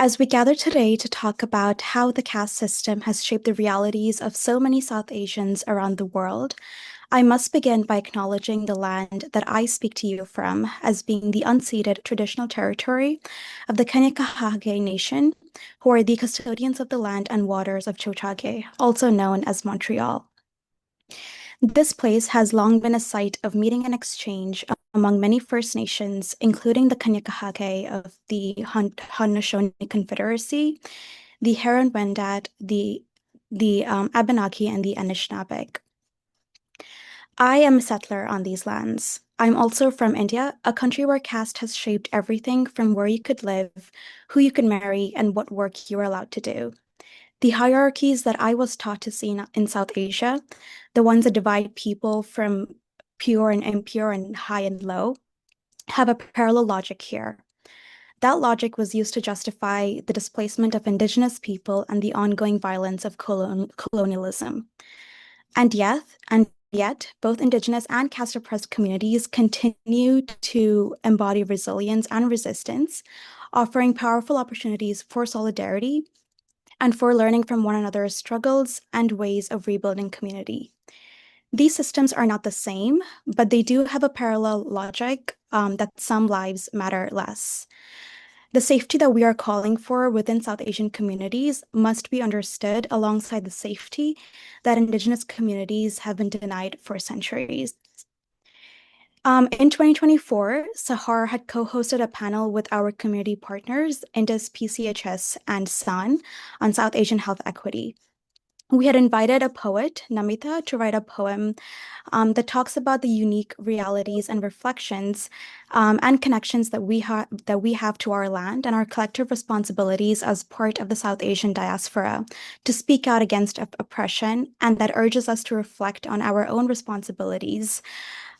As we gather today to talk about how the caste system has shaped the realities of so many South Asians around the world, I must begin by acknowledging the land that I speak to you from as being the unceded traditional territory of the Kanien'kehá:ka Nation, who are the custodians of the land and waters of Choctaw, also known as Montreal. This place has long been a site of meeting and exchange among many First Nations, including the Kanien'kehá:ka of the Haudenosaunee Confederacy, the Huron-Wendat, the Abenaki, and the Anishinaabeg. I am a settler on these lands. I'm also from India, a country where caste has shaped everything from where you could live, who you could marry, and what work you were allowed to do. The hierarchies that I was taught to see in South Asia, the ones that divide people from pure and impure and high and low, have a parallel logic here. That logic was used to justify the displacement of indigenous people and the ongoing violence of colonialism. And yet, both indigenous and caste oppressed communities continue to embody resilience and resistance, offering powerful opportunities for solidarity and for learning from one another's struggles and ways of rebuilding community. These systems are not the same, but they do have a parallel logic that some lives matter less. The safety that we are calling for within South Asian communities must be understood alongside the safety that Indigenous communities have been denied for centuries. In 2024, Sahar had co-hosted a panel with our community partners, Indus PCHS and SAN, on South Asian health equity. We had invited a poet, Namita, to write a poem that talks about the unique realities and reflections and connections that we have to our land and our collective responsibilities as part of the South Asian diaspora to speak out against oppression, and that urges us to reflect on our own responsibilities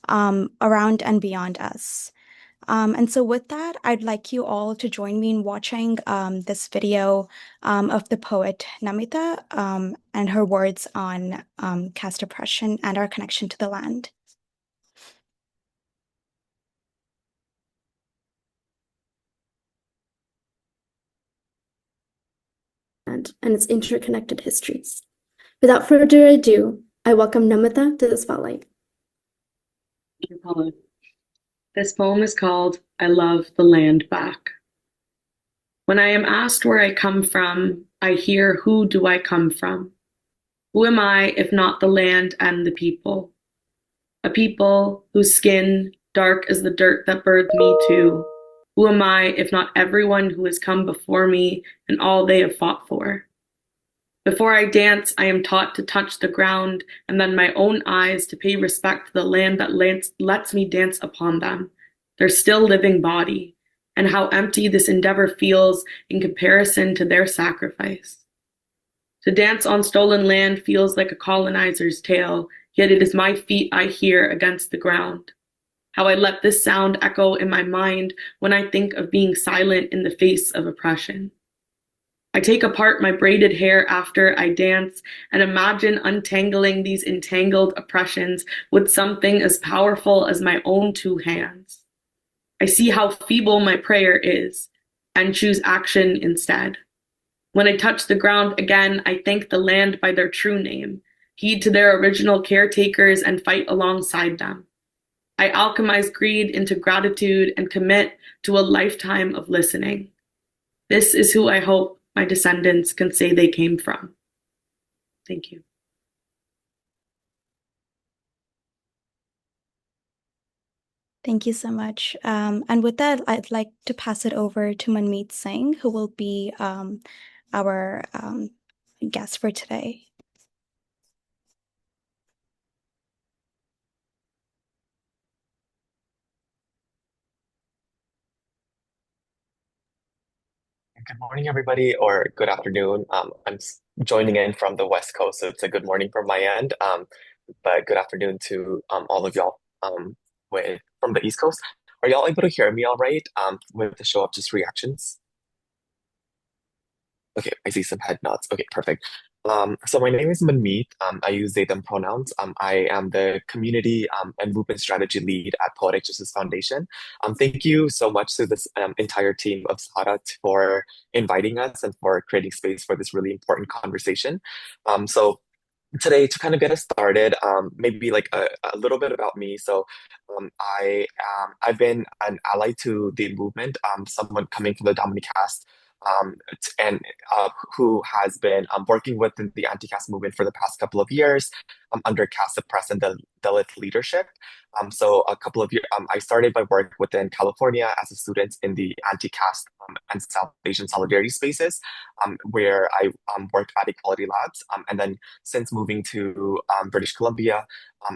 around and beyond us. And so with that, I'd like you all to join me in watching this video of the poet Namita and her words on caste oppression and our connection to the land. And its interconnected histories. Without further ado, I welcome Namita to the spotlight. Thank you, Paula. This poem is called I Love the Land Back. When I am asked where I come from, I hear, who do I come from? Who am I if not the land and the people? A people whose skin dark as the dirt that birthed me too. Who am I if not everyone who has come before me and all they have fought for? Before I dance, I am taught to touch the ground and then my own eyes to pay respect to the land that lets me dance upon them, their still living body, and how empty this endeavor feels in comparison to their sacrifice. To dance on stolen land feels like a colonizer's tale, yet it is my feet I hear against the ground. How I let this sound echo in my mind when I think of being silent in the face of oppression. I take apart my braided hair after I dance and imagine untangling these entangled oppressions with something as powerful as my own two hands. I see how feeble my prayer is and choose action instead. When I touch the ground again, I thank the land by their true name, heed to their original caretakers and fight alongside them. I alchemize greed into gratitude and commit to a lifetime of listening. This is who I hope my descendants can say they came from. Thank you. Thank you so much. And with that, I'd like to pass it over to Manmeet Singh, who will be our guest for today. Good morning, everybody, or good afternoon. I'm joining in from the West Coast, so it's a good morning from my end. But good afternoon to all of y'all from the East Coast. Are y'all able to hear me all right with the show of just reactions? Okay, I see some head nods. Okay, perfect. So my name is Manmeet. I use they, them pronouns. I am the community and movement strategy lead at Poetic Justice Foundation. Thank you so much to this entire team of Sahara for inviting us and for creating space for this really important conversation. So today, to kind of get us started, maybe like a little bit about me. So I've been an ally to the movement, someone coming from the Dominic Caste, and who has been working within the anti-caste movement for the past couple of years under Caste Press and the Dalit leadership. So a couple of years, I started my work within California as a student in the anti-caste and South Asian solidarity spaces, where I worked at Equality Labs, and then since moving to British Columbia,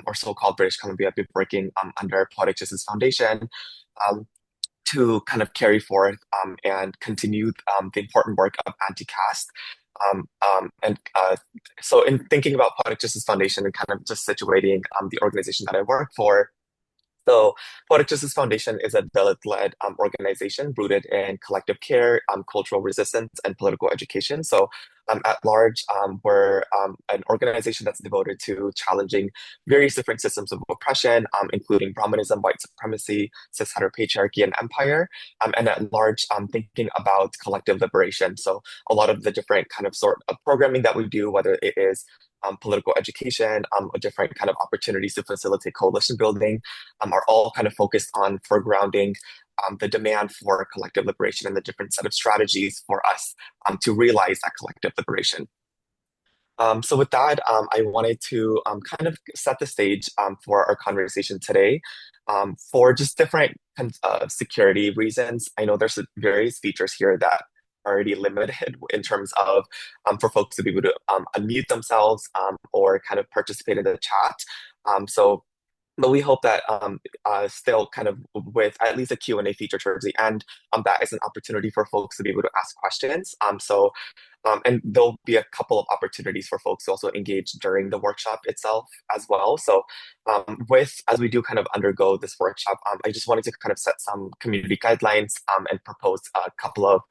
or so-called British Columbia, I've been working under Poetic Justice Foundation um, to kind of carry forth and continue the important work of anti-caste. So in thinking about Poetic Justice Foundation and kind of just situating the organization that I work for, so, Poetic Justice Foundation is a Dalit-led organization rooted in collective care, cultural resistance, and political education. So, at large, we're an organization that's devoted to challenging various different systems of oppression, including Brahmanism, white supremacy, cis heteropatriarchy, and empire, and at large, thinking about collective liberation. So, a lot of the different kind of sort of programming that we do, whether it is political education, different kind of opportunities to facilitate coalition building, are all kind of focused on foregrounding the demand for collective liberation and the different set of strategies for us to realize that collective liberation. So with that, I wanted to kind of set the stage for our conversation today. For just different security reasons, I know there's various features here that are already limited in terms of for folks to be able to unmute themselves or kind of participate in the chat. So but we hope that still kind of with at least a Q&A feature towards the end, that is an opportunity for folks to be able to ask questions. And there'll be a couple of opportunities for folks to also engage during the workshop itself as well. So as we do kind of undergo this workshop, I just wanted to kind of set some community guidelines and propose a couple of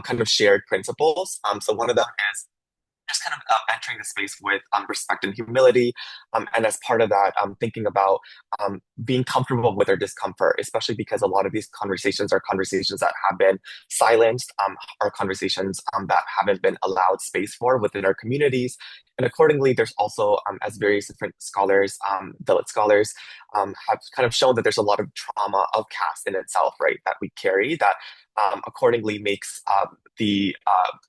kind of shared principles. So one of them is just kind of entering the space with respect and humility. And as part of that, thinking about being comfortable with their discomfort, especially because a lot of these conversations are conversations that have been silenced, are conversations that haven't been allowed space for within our communities. And accordingly, there's also, as various different scholars, Dalit scholars, have kind of shown that there's a lot of trauma of caste in itself, right, that we carry that accordingly makes the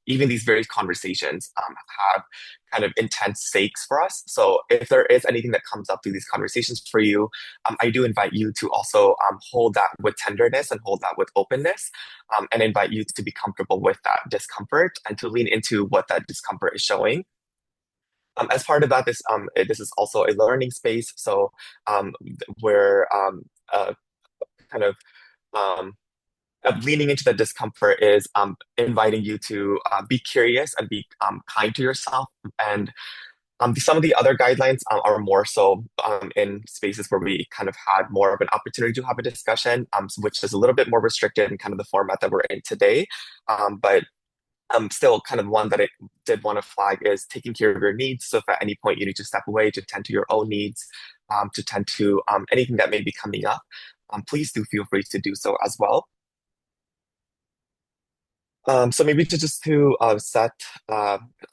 even these various conversations have kind of intense stakes for us. So if there is anything that comes up through these conversations for you, I do invite you to also hold that with tenderness and hold that with openness, and invite you to be comfortable with that discomfort and to lean into what that discomfort is showing. As part of that, this is also a learning space. So we're kind um, leaning into the discomfort is inviting you to be curious and be kind to yourself. And some of the other guidelines are more so in spaces where we kind of had more of an opportunity to have a discussion, which is a little bit more restricted in kind of the format that we're in today. But still kind of one that I did want to flag is taking care of your needs. So if at any point you need to step away to tend to your own needs, to tend to anything that may be coming up, please do feel free to do so as well. So maybe to set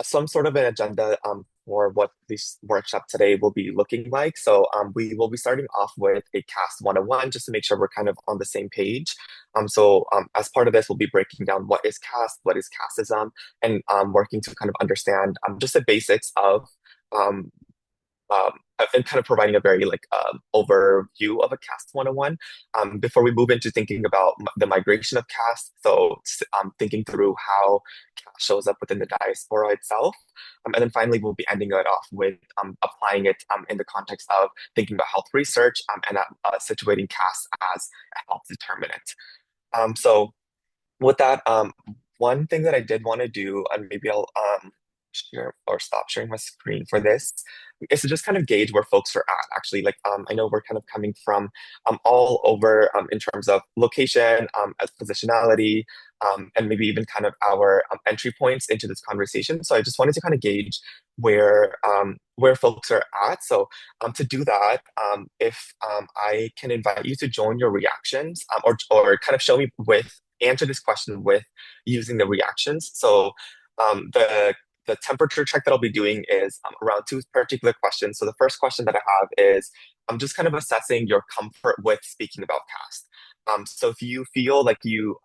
some sort of an agenda for what this workshop today will be looking like. So we will be starting off with a Caste 101 just to make sure we're kind of on the same page. As part of this, we'll be breaking down what is caste, what is casteism, and working to kind of understand just the basics of um, um, and kind of providing a very like overview of a caste 101 before we move into thinking about the migration of caste. So thinking through how caste shows up within the diaspora itself. And then finally, we'll be ending it off with applying it in the context of thinking about health research and situating caste as a health determinant. So with that, one thing that I did want to do, and maybe I'll share or stop sharing my screen for this is to just kind of gauge where folks are at. Actually, like I know we're kind of coming from all over in terms of location, as positionality, and maybe even kind of our entry points into this conversation. So I just wanted to kind of gauge where folks are at. So to do that, if I can invite you to join your reactions, or kind of show me with answer this question with using the reactions. So the temperature check that I'll be doing is around two particular questions. So the first question that I have is I'm just kind of assessing your comfort with speaking about caste. So if you feel like you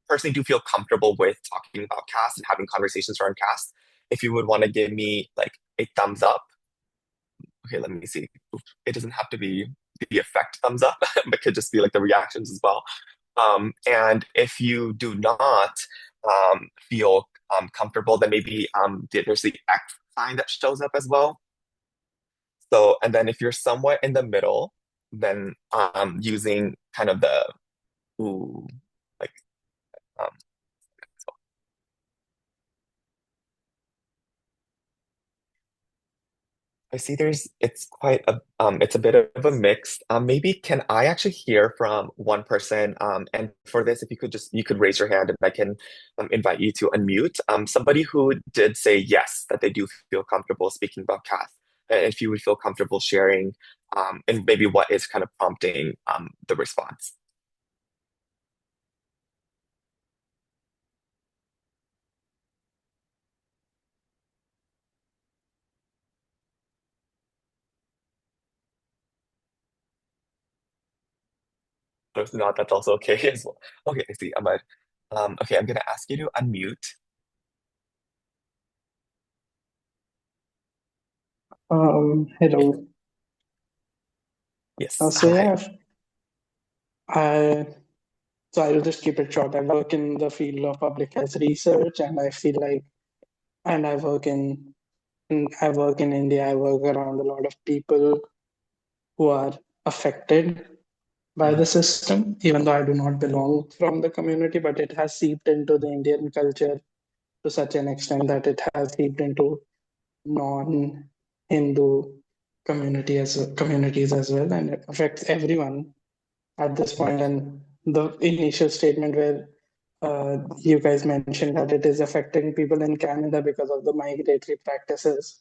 personally do feel comfortable with talking about caste and having conversations around caste, if you would want to give me like a thumbs up. Okay, let me see. It doesn't have to be the effect thumbs up, but could just be like the reactions as well. And if you do not feel comfortable, then maybe there's the X sign that shows up as well. So, and then if you're somewhat in the middle, then using kind of the ooh, like um, I see it's a bit of a mix. Maybe can I actually hear from one person? And for this, if you could raise your hand and I can invite you to unmute. Somebody who did say yes, that they do feel comfortable speaking about caste. And if you would feel comfortable sharing, and maybe what is kind of prompting the response. If not, that's also okay as well. Okay, I see, Ahmad. Okay, I'm gonna ask you to unmute. Hello. Yes, So hi. yeah, I so I'll just keep it short. I work in the field of public health research, and I feel like, and I work in India. I work around a lot of people who are affected by Mhm. the system, even though I do not belong from the community, but it has seeped into the Indian culture to such an extent that it has seeped into non-Hindu communities as well, and it affects everyone at this Yeah, point. And the initial statement where you guys mentioned that it is affecting people in Canada because of the migratory practices,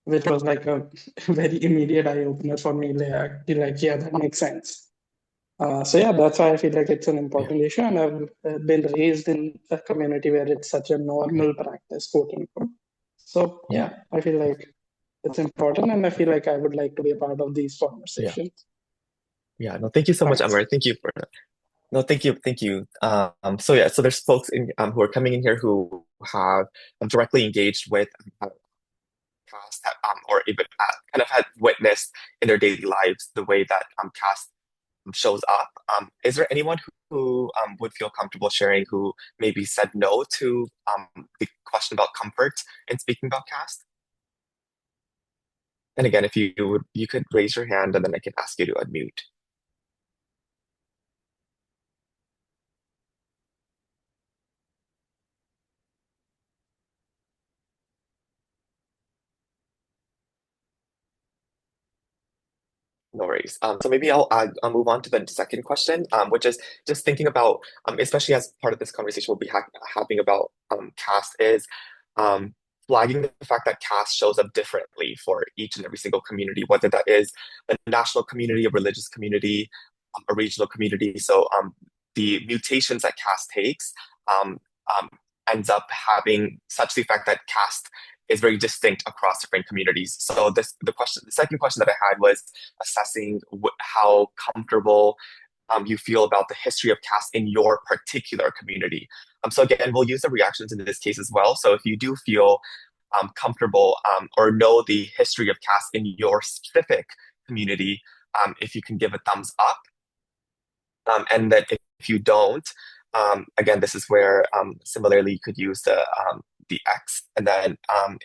which was like a very immediate eye opener for me. Like, yeah, that makes sense. So yeah, that's why I feel like it's an yeah, important issue, and I've been raised in a community where it's such a yeah, normal practice, quote unquote. So yeah, yeah, I feel like it's important, and I feel like I would like to be a part of these yeah. conversations. Yeah, no, thank you so much, Thanks. Amar. Thank you for that. No, thank you, thank you. So yeah, so there's folks who are coming in here who have directly engaged with caste, or even kind of had witnessed in their daily lives the way that caste shows up. Is there anyone who would feel comfortable sharing who maybe said no to the question about comfort in speaking about caste? And again, if you could raise your hand and then I can ask you to unmute. No worries. So maybe I'll move on to the second question, which is just thinking about, especially as part of this conversation we'll be having about caste, is um, flagging the fact that caste shows up differently for each and every single community, whether that is a national community, a religious community, a regional community. So the mutations that caste takes um, um, ends up having such the effect that caste is very distinct across different communities. So the second question that I had was assessing how comfortable you feel about the history of caste in your particular community. So again, we'll use the reactions in this case as well. So if you do feel comfortable or know the history of caste in your specific community, if you can give a thumbs up, and then if you don't, again, this is where similarly you could use the X, and then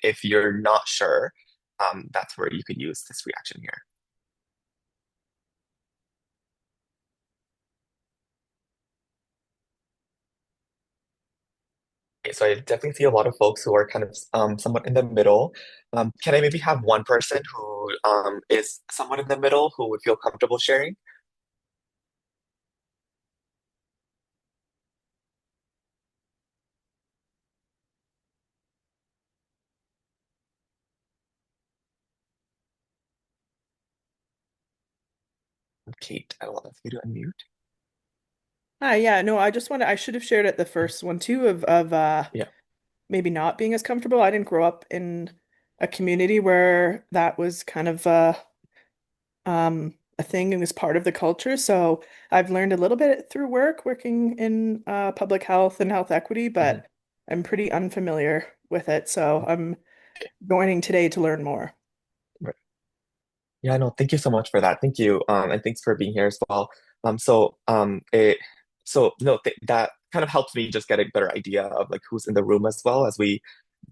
if you're not sure, that's where you could use this reaction here. right. So I definitely see a lot of folks who are kind of somewhat in the middle. Can I maybe have one person who is somewhat in the middle who would feel comfortable sharing? Kate, I will ask you to unmute. Hi, yeah, no, I should have shared it the first one too of Yeah. maybe not being as comfortable. I didn't grow up in a community where that was kind of a thing and was part of the culture. So I've learned a little bit through working in public health and health equity, Mhm. but I'm pretty unfamiliar with it. So I'm joining today to learn more. Right. Yeah, no, thank you so much for that. Thank you. And thanks for being here as well. So it so no th that kind of helps me just get a better idea of like who's in the room as well as we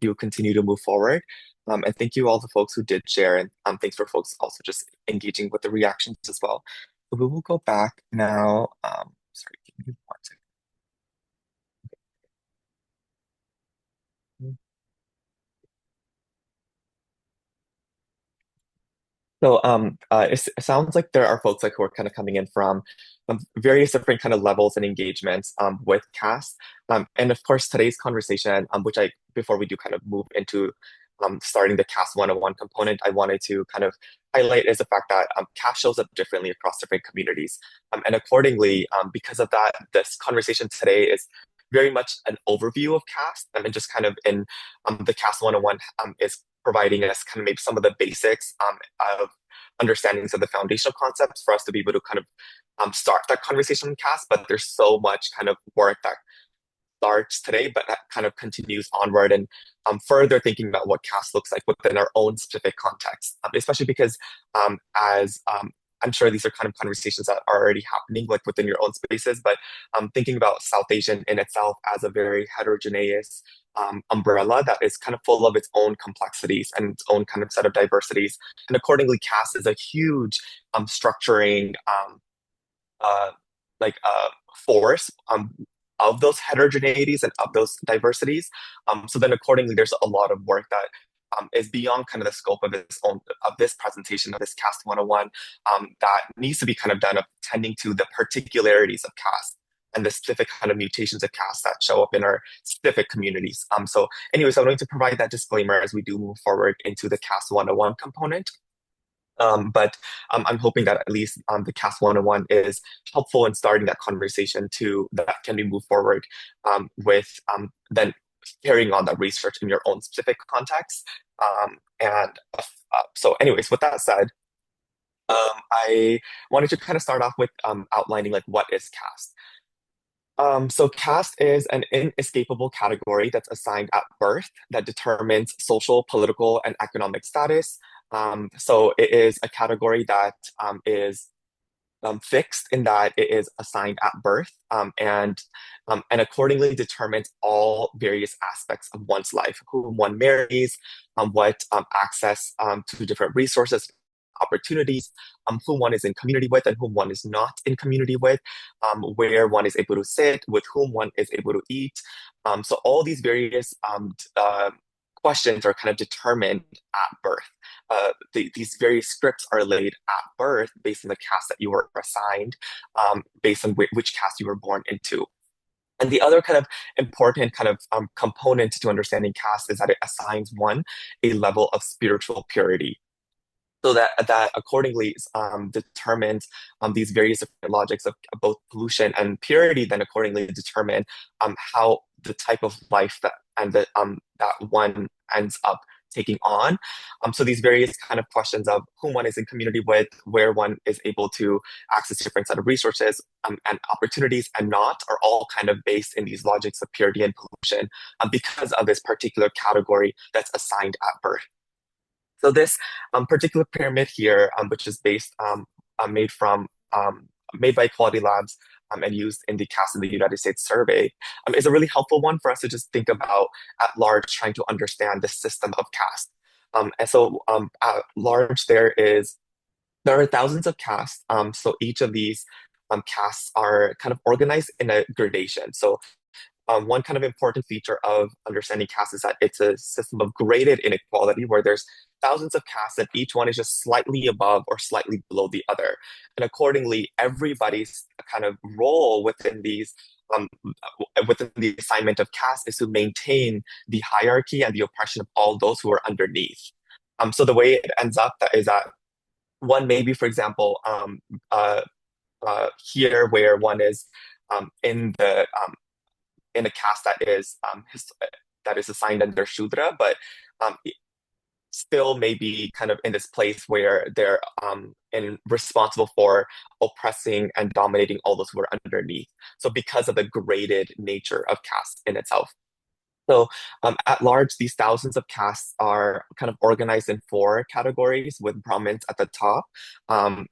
do continue to move forward. And thank you all the folks who did share, and thanks for folks also just engaging with the reactions as well. So we will go back now. Sorry, give me one second. So it sounds like there are folks like who are kind of coming in from various different kind of levels and engagements with CAST. And of course, today's conversation, which I before we do kind of move into starting the CAST 101 component, I wanted to kind of highlight is the fact that CAST shows up differently across different communities. And accordingly, because of that, this conversation today is very much an overview of CAST and just kind of in the CAST 101 is providing us kind of maybe some of the basics of understandings of the foundational concepts for us to be able to kind of start that conversation in CAST. But there's so much kind of work that starts today, but that kind of continues onward and further thinking about what CAST looks like within our own specific context, especially because as I'm sure these are kind of conversations that are already happening like within your own spaces, but thinking about South Asian in itself as a very heterogeneous umbrella that is kind of full of its own complexities and its own kind of set of diversities. And accordingly, CAST is a huge structuring uh, like force of those heterogeneities and of those diversities. So then accordingly, there's a lot of work that is beyond kind of the scope of its own of this presentation of this CAST 101 that needs to be kind of done of tending to the particularities of CAST and the specific kind of mutations of CAST that show up in our specific communities. So anyways, I'm going to provide that disclaimer as we do move forward into the CAST 101 component. But I'm hoping that at least the CAST 101 is helpful in starting that conversation to that can be moved forward with then carrying on that research in your own specific context. And so anyways, with that said, I wanted to kind of start off with outlining like what is caste. So caste is an inescapable category that's assigned at birth that determines social, political, and economic status. So it is a category that is fixed in that it is assigned at birth and accordingly determines all various aspects of one's life, who one marries, what access to different resources, opportunities, who one is in community with and whom one is not in community with, where one is able to sit, with whom one is able to eat. So all these various questions are kind of determined at birth. These various scripts are laid at birth based on the caste that you were assigned, based on which caste you were born into. And the other kind of important kind of component to understanding caste is that it assigns one a level of spiritual purity. So that accordingly determines these various different logics of both pollution and purity. Then accordingly determine how the type of life that one ends up taking on. So these various kind of questions of whom one is in community with, where one is able to access different set of resources and opportunities and not, are all kind of based in these logics of purity and pollution because of this particular category that's assigned at birth. So this particular pyramid here, which is made from made by Equality Labs and used in the Caste in the United States survey, is a really helpful one for us to just think about at large, trying to understand the system of caste. And so at large, there are thousands of castes. So each of these castes are kind of organized in a gradation. So one kind of important feature of understanding caste is that it's a system of graded inequality where there's thousands of castes and each one is just slightly above or slightly below the other. And accordingly, everybody's kind of role um, within the assignment of caste is to maintain the hierarchy and the oppression of all those who are underneath. So the way it ends up is that one maybe, for example, here where one is in the in a caste that is assigned under Shudra, but um, still maybe kind of in this place where they're responsible for oppressing and dominating all those who are underneath. So because of the graded nature of caste in itself. So, at large, these thousands of castes are kind of organized in four categories, with Brahmins at the top, and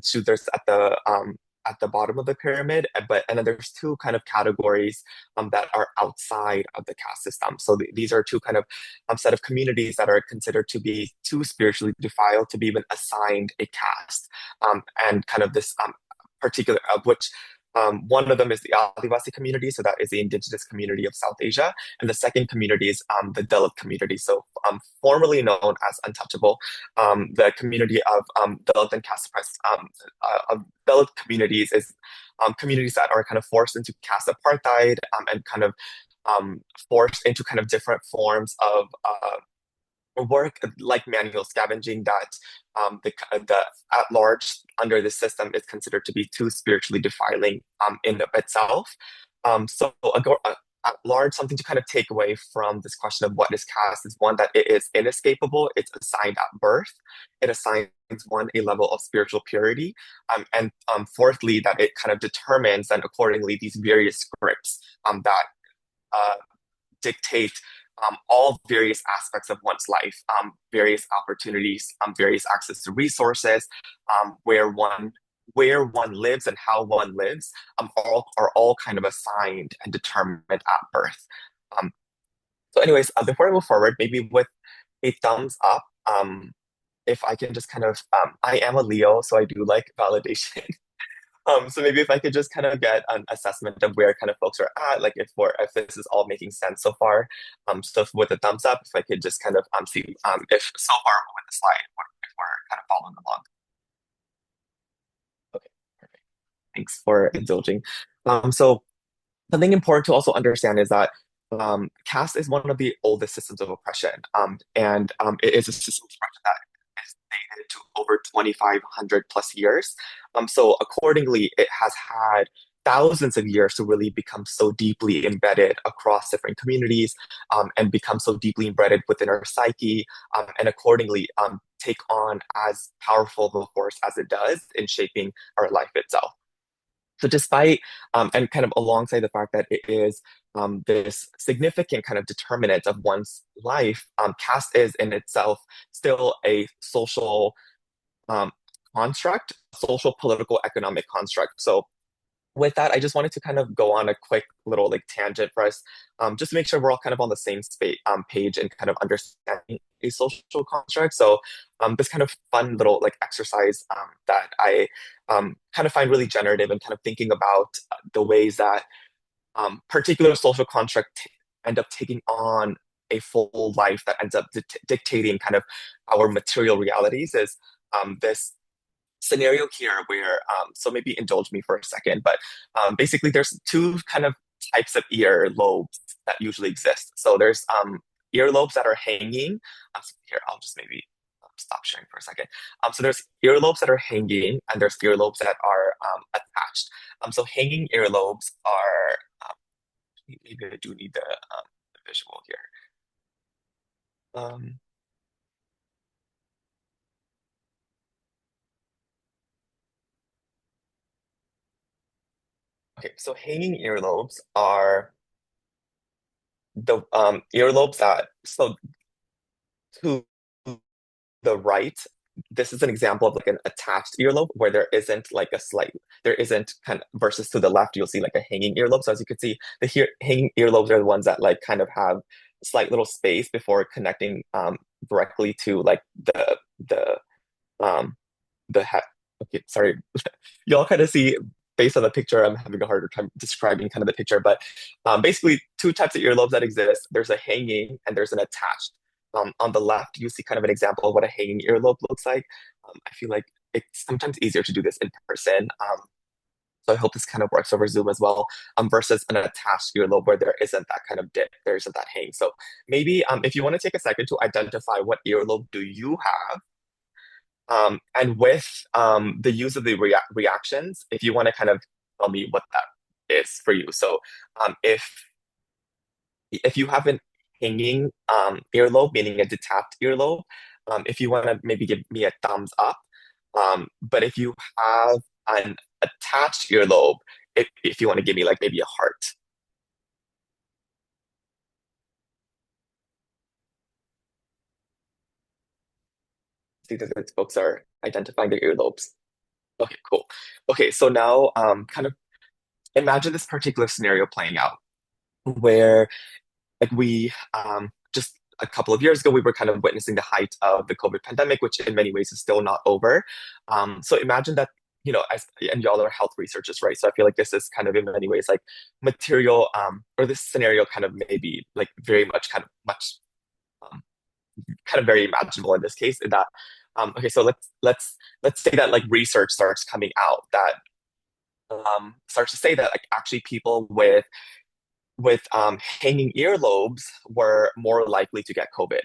Shudras at the bottom of the pyramid. And then there's two kind of categories that are outside of the caste system. So these are two kind of set of communities that are considered to be too spiritually defiled to be even assigned a caste, and kind of this particular of which. One of them is the Adivasi community, so that is the indigenous community of South Asia, and the second community is the Dalit community, so formerly known as untouchable. The community of Dalit and caste oppressed of Dalit communities is communities that are kind of forced into caste apartheid, and kind of forced into kind of different forms of work like manual scavenging that the at large under the system is considered to be too spiritually defiling in of itself. At large, something to kind of take away from this question of what is caste is one that it is inescapable. It's assigned at birth. It assigns one a level of spiritual purity, and fourthly, that it kind of determines and accordingly these various scripts that uh, dictate all various aspects of one's life, various opportunities, various access to resources, where one lives and how one lives, are all kind of assigned and determined at birth. Um, so, anyways, before I move forward, maybe with a thumbs up, if I can just kind of, I am a Leo, so I do like validation. So maybe if I could just kind of get an assessment of where kind of folks are at, like if this is all making sense so far. So with a thumbs up, if I could just kind of see if so far with the slide, if we're kind of following along. Okay, perfect. Thanks for indulging. So something important to also understand is that caste is one of the oldest systems of oppression, and it is a system of oppression that is dated to over 2,500 plus years. So accordingly, it has had thousands of years to really become so deeply embedded across different communities, and become so deeply embedded within our psyche, and accordingly take on as powerful of a force as it does in shaping our life itself. So despite and kind of alongside the fact that it is this significant kind of determinant of one's life, caste is in itself still a social um, construct, social, political, economic construct. So with that, I just wanted to kind of go on a quick little like tangent for us, just to make sure we're all kind of on the same page and kind of understanding a social construct. So this kind of fun little like exercise that I kind of find really generative and kind of thinking about the ways that particular social construct end up taking on a full life that ends up dictating kind of our material realities is this scenario here where so maybe indulge me for a second, but basically there's two kind of types of ear lobes that usually exist. So there's ear lobes that are hanging. So here I'll just maybe stop sharing for a second. So there's earlobes that are hanging and there's earlobes that are attached. So hanging earlobes are maybe I do need the visual here. Um, okay, so hanging earlobes are the earlobes that so to the right, this is an example of like an attached earlobe where there isn't like a slight, there isn't kind of versus to the left, you'll see like a hanging earlobe. So as you can see, hanging earlobes are the ones that like kind of have slight little space before connecting directly to like the um the head. Okay, sorry, y'all kind of see based on the picture, I'm having a harder time describing kind of the picture, but basically two types of earlobes that exist. There's a hanging and there's an attached. On the left, you see kind of an example of what a hanging earlobe looks like. I feel like it's sometimes easier to do this in person. So I hope this kind of works over Zoom as well, versus an attached earlobe where there isn't that kind of dip, there isn't that hang. So maybe if you want to take a second to identify what earlobe do you have, and with the use of the reactions, if you want to kind of tell me what that is for you. So if you have an hanging earlobe, meaning a detached earlobe, if you want to maybe give me a thumbs up. But if you have an attached earlobe, if you want to give me like maybe a heart. I think that folks are identifying their earlobes. Okay, cool. Okay, so now kind of imagine this particular scenario playing out where like we just a couple of years ago we were kind of witnessing the height of the COVID pandemic, which in many ways is still not over. So imagine that, and y'all are health researchers, right? So I feel like this is kind of in many ways like material, or this scenario kind of maybe like very much um, kind of very imaginable in this case. In that, okay, so let's say that like research starts coming out that starts to say that like actually people with hanging earlobes were more likely to get COVID.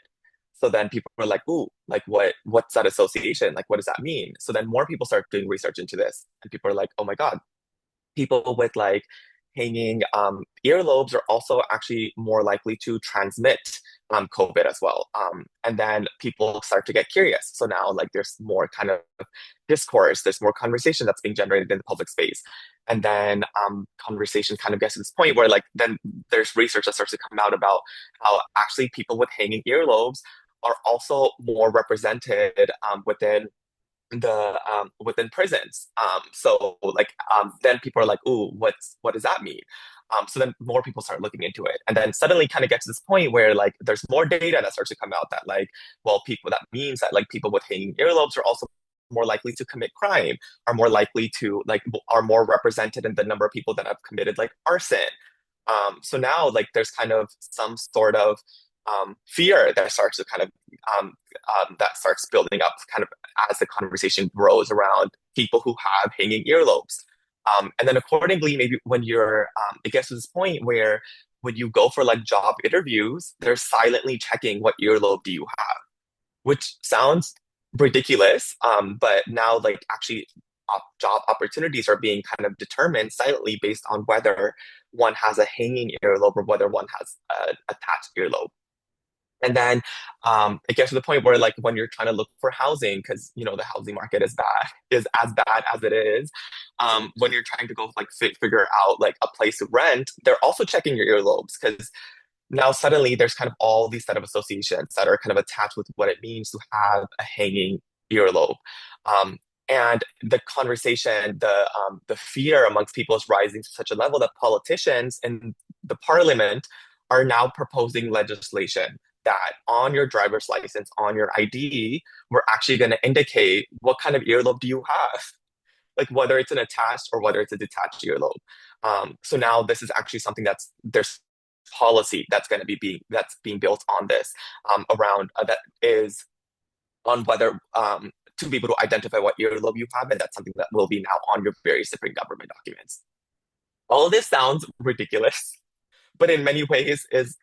So then people were like, "Ooh, like what's that association? Like, what does that mean?" So then more people start doing research into this, and people are like, "Oh my God, people with like hanging earlobes are also actually more likely to transmit COVID as well." And then people start to get curious. So now, like, there's more kind of discourse, there's more conversation that's being generated in the public space. And then conversation kind of gets to this point where, like, then there's research that starts to come out about how actually people with hanging earlobes are also more represented within prisons. So like then people are like, "Ooh, what does that mean?" So then more people start looking into it, and then suddenly kind of get to this point where like there's more data that starts to come out that like, well, people that means that like people with hanging earlobes are also more likely to commit crime, are more likely to like are more represented in the number of people that have committed like arson. So now like there's kind of some sort of fear that starts to kind of that starts building up kind of as the conversation grows around people who have hanging earlobes. And then accordingly, maybe when it gets to this point where when you go for like job interviews, they're silently checking what earlobe do you have, which sounds ridiculous. But now like actually job opportunities are being kind of determined silently based on whether one has a hanging earlobe or whether one has an attached earlobe. And then it gets to the point where like when you're trying to look for housing, because the housing market is as bad as it is. When you're trying to go like figure out like a place to rent, they're also checking your earlobes because now suddenly there's kind of all these set of associations that are kind of attached with what it means to have a hanging earlobe. Um, and the conversation, the fear amongst people is rising to such a level that politicians in the parliament are now proposing legislation that on your driver's license, on your ID, we're actually going to indicate what kind of earlobe do you have, like whether it's an attached or whether it's a detached earlobe. So now this is actually something there's policy that's going to that's being built on this around that is on whether to be able to identify what earlobe you have, and that's something that will be now on your various different government documents. All of this sounds ridiculous, but in many ways is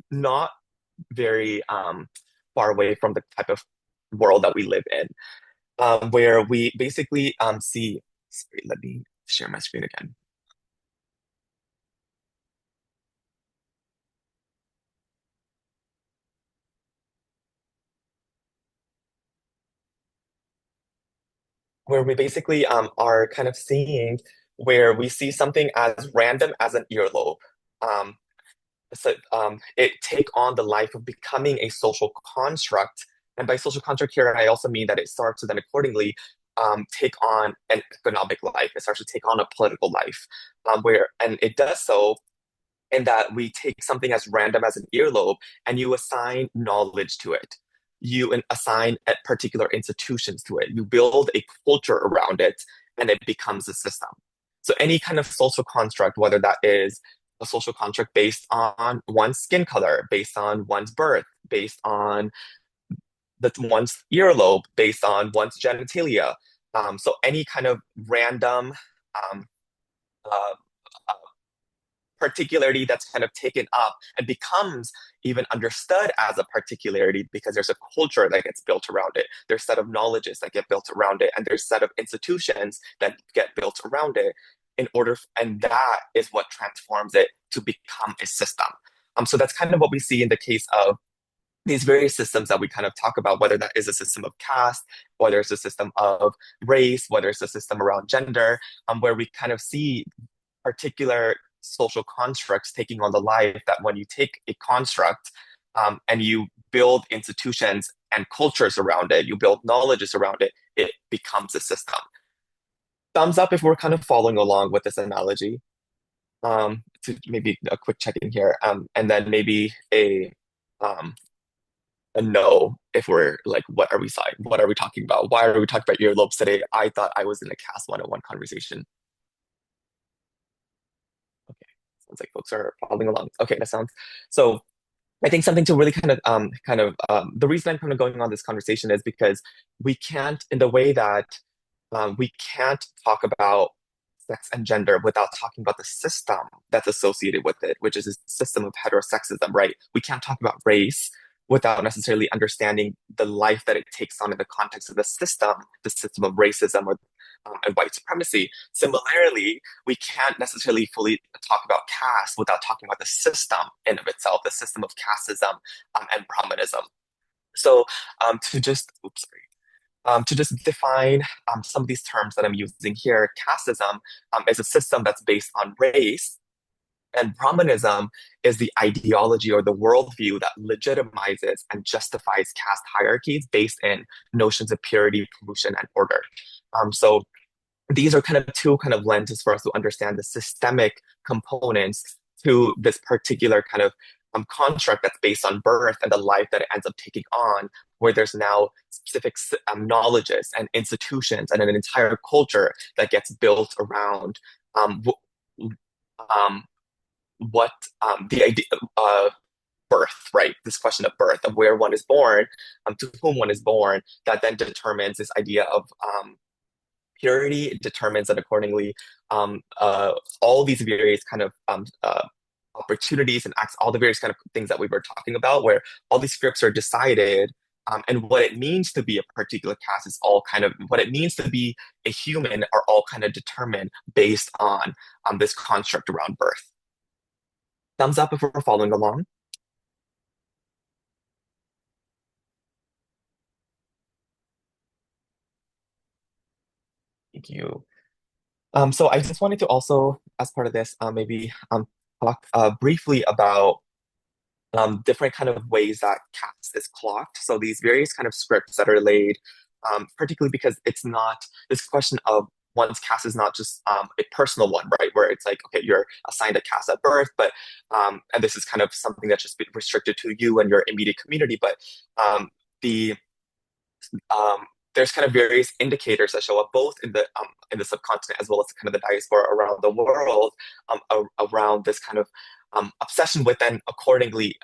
not very far away from the type of world that we live in, where we basically see. Sorry, let me share my screen again. Where we basically are kind of seeing where we see something as random as an earlobe. Um, it take on the life of becoming a social construct. And by social construct here, I also mean that it starts to then accordingly take on an economic life. It starts to take on a political life, and it does so in that we take something as random as an earlobe and you assign knowledge to it. You assign at particular institutions to it. You build a culture around it, and it becomes a system. So any kind of social construct, whether that is a social construct based on one's skin color, based on one's birth, based on one's earlobe, based on one's genitalia. So any kind of random um, uh, uh, particularity that's kind of taken up and becomes even understood as a particularity because there's a culture that gets built around it. There's a set of knowledges that get built around it, and there's a set of institutions that get built around it and that is what transforms it to become a system. So that's kind of what we see in the case of these various systems that we kind of talk about, whether that is a system of caste, whether it's a system of race, whether it's a system around gender, where we kind of see particular social constructs taking on the life that when you take a construct and you build institutions and cultures around it, you build knowledges around it, it becomes a system. Thumbs up if we're kind of following along with this analogy. To maybe a quick check in here, and then maybe a no if we're like, what are we saying? What are we talking about? Why are we talking about earlobes today? I thought I was in a Caste 101 conversation. Okay, sounds like folks are following along. Okay, that sounds so. I think something to really the reason I'm kind of going on this conversation is because we can't, in the way that we can't talk about sex and gender without talking about the system that's associated with it, which is a system of heterosexism, right? We can't talk about race without necessarily understanding the life that it takes on in the context of the system of racism and white supremacy. Similarly, we can't necessarily fully talk about caste without talking about the system in of itself, the system of casteism and brahmanism. So to just define some of these terms that I'm using here, casteism is a system that's based on race, and Brahmanism is the ideology or the worldview that legitimizes and justifies caste hierarchies based in notions of purity, pollution, and order. So these are kind of two kind of lenses for us to understand the systemic components to this particular kind of construct that's based on birth and the life that it ends up taking on, where there's now specific knowledges and institutions and an entire culture that gets built around um, what the idea birth, right? This question of birth, of where one is born, to whom one is born, that then determines this idea of purity. It determines that accordingly, all these various kind of opportunities and acts, all the various kind of things that we were talking about, where all these scripts are decided. And what it means to be a particular caste is all kind of what it means to be a human are all kind of determined based on this construct around birth. Thumbs up if we're following along. Thank you. So I just wanted to also, as part of this, maybe talk briefly about different kind of ways that caste is clocked. So these various kind of scripts that are laid, particularly because it's not this question of one's caste is not just a personal one, right? Where it's like, okay, you're assigned a caste at birth, but and this is kind of something that's just been restricted to you and your immediate community. But the there's kind of various indicators that show up both in the subcontinent as well as kind of the diaspora around the world around this kind of obsession with then accordingly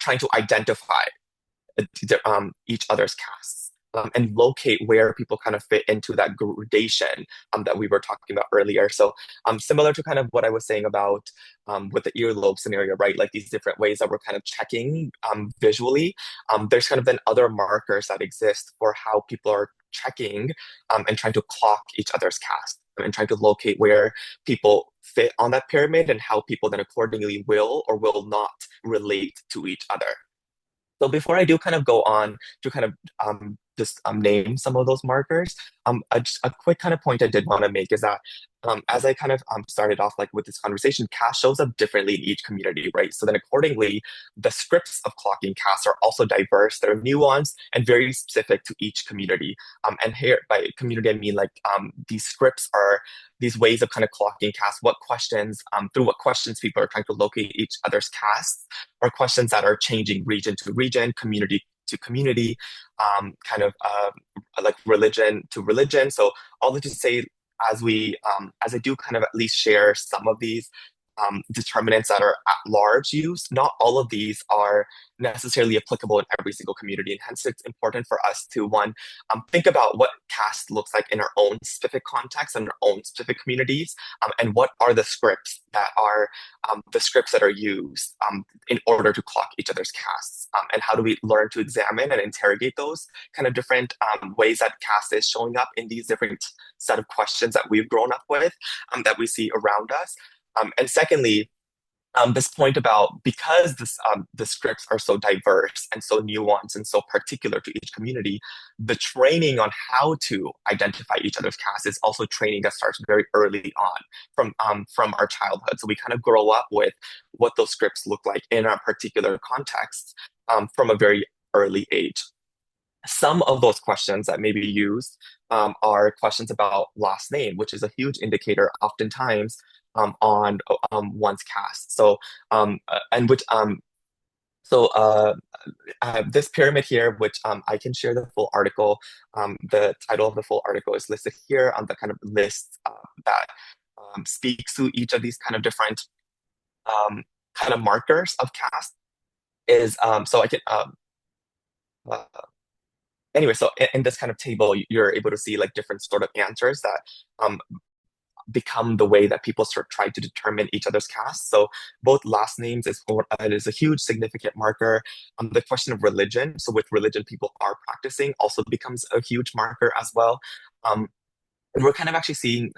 trying to identify each other's castes and locate where people kind of fit into that gradation that we were talking about earlier. So similar to kind of what I was saying about with the earlobe scenario, right? Like these different ways that we're kind of checking visually. There's kind of then other markers that exist for how people are checking and trying to clock each other's caste and trying to locate where people fit on that pyramid and how people then accordingly will or will not relate to each other. So before I do kind of go on to kind of just name some of those markers, a quick kind of point I did want to make is that as I kind of started off like with this conversation, caste shows up differently in each community, right? So then accordingly, the scripts of clocking caste are also diverse. They're nuanced and very specific to each community. And here by community, I mean like these scripts are these ways of kind of clocking caste, what questions, through what questions people are trying to locate each other's castes, or questions that are changing region to region, community to community, kind of like religion to religion. So all that to say, as I do kind of at least share some of these determinants that are at large use, not all of these are necessarily applicable in every single community. And hence, it's important for us to, one, think about what caste looks like in our own specific context and our own specific communities, and what are the scripts that are used in order to clock each other's castes, and how do we learn to examine and interrogate those kind of different ways that caste is showing up in these different set of questions that we've grown up with, that we see around us. And secondly, this point about because the scripts are so diverse and so nuanced and so particular to each community, the training on how to identify each other's caste is also training that starts very early on from our childhood. So we kind of grow up with what those scripts look like in our particular context from a very early age. Some of those questions that may be used are questions about last name, which is a huge indicator oftentimes on one's caste. So, and which, so this pyramid here, which I can share the full article. The title of the full article is listed here on the kind of list that speaks to each of these kind of different kind of markers of caste. Is so I can uh, anyway. So in this kind of table, you're able to see like different sort of answers that become the way that people start trying to determine each other's caste. So both last names is a huge significant marker. The question of religion, so with religion people are practicing, also becomes a huge marker as well. And we're kind of actually seeing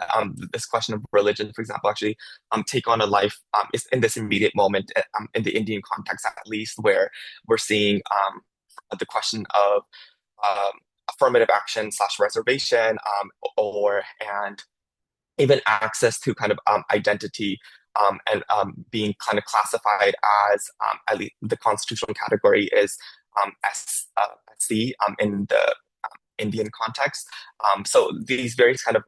this question of religion, for example, actually take on a life is in this immediate moment, in the Indian context at least, where we're seeing the question of affirmative action slash reservation, or and even access to kind of identity, and being kind of classified as at least the constitutional category is SC in the Indian context. So these various kind of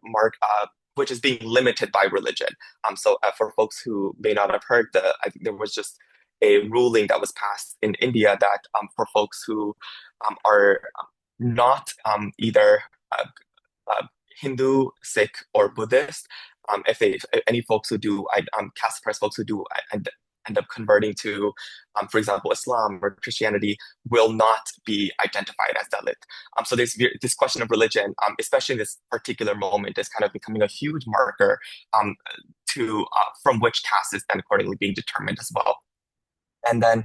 which is being limited by religion. So for folks who may not have heard, I think there was just a ruling that was passed in India that for folks who are not either uh, Hindu, Sikh, or Buddhist, if any folks who do caste press folks who do end up converting to, for example, Islam or Christianity, will not be identified as Dalit. So this question of religion, especially in this particular moment, is kind of becoming a huge marker to from which caste is then accordingly being determined as well. And then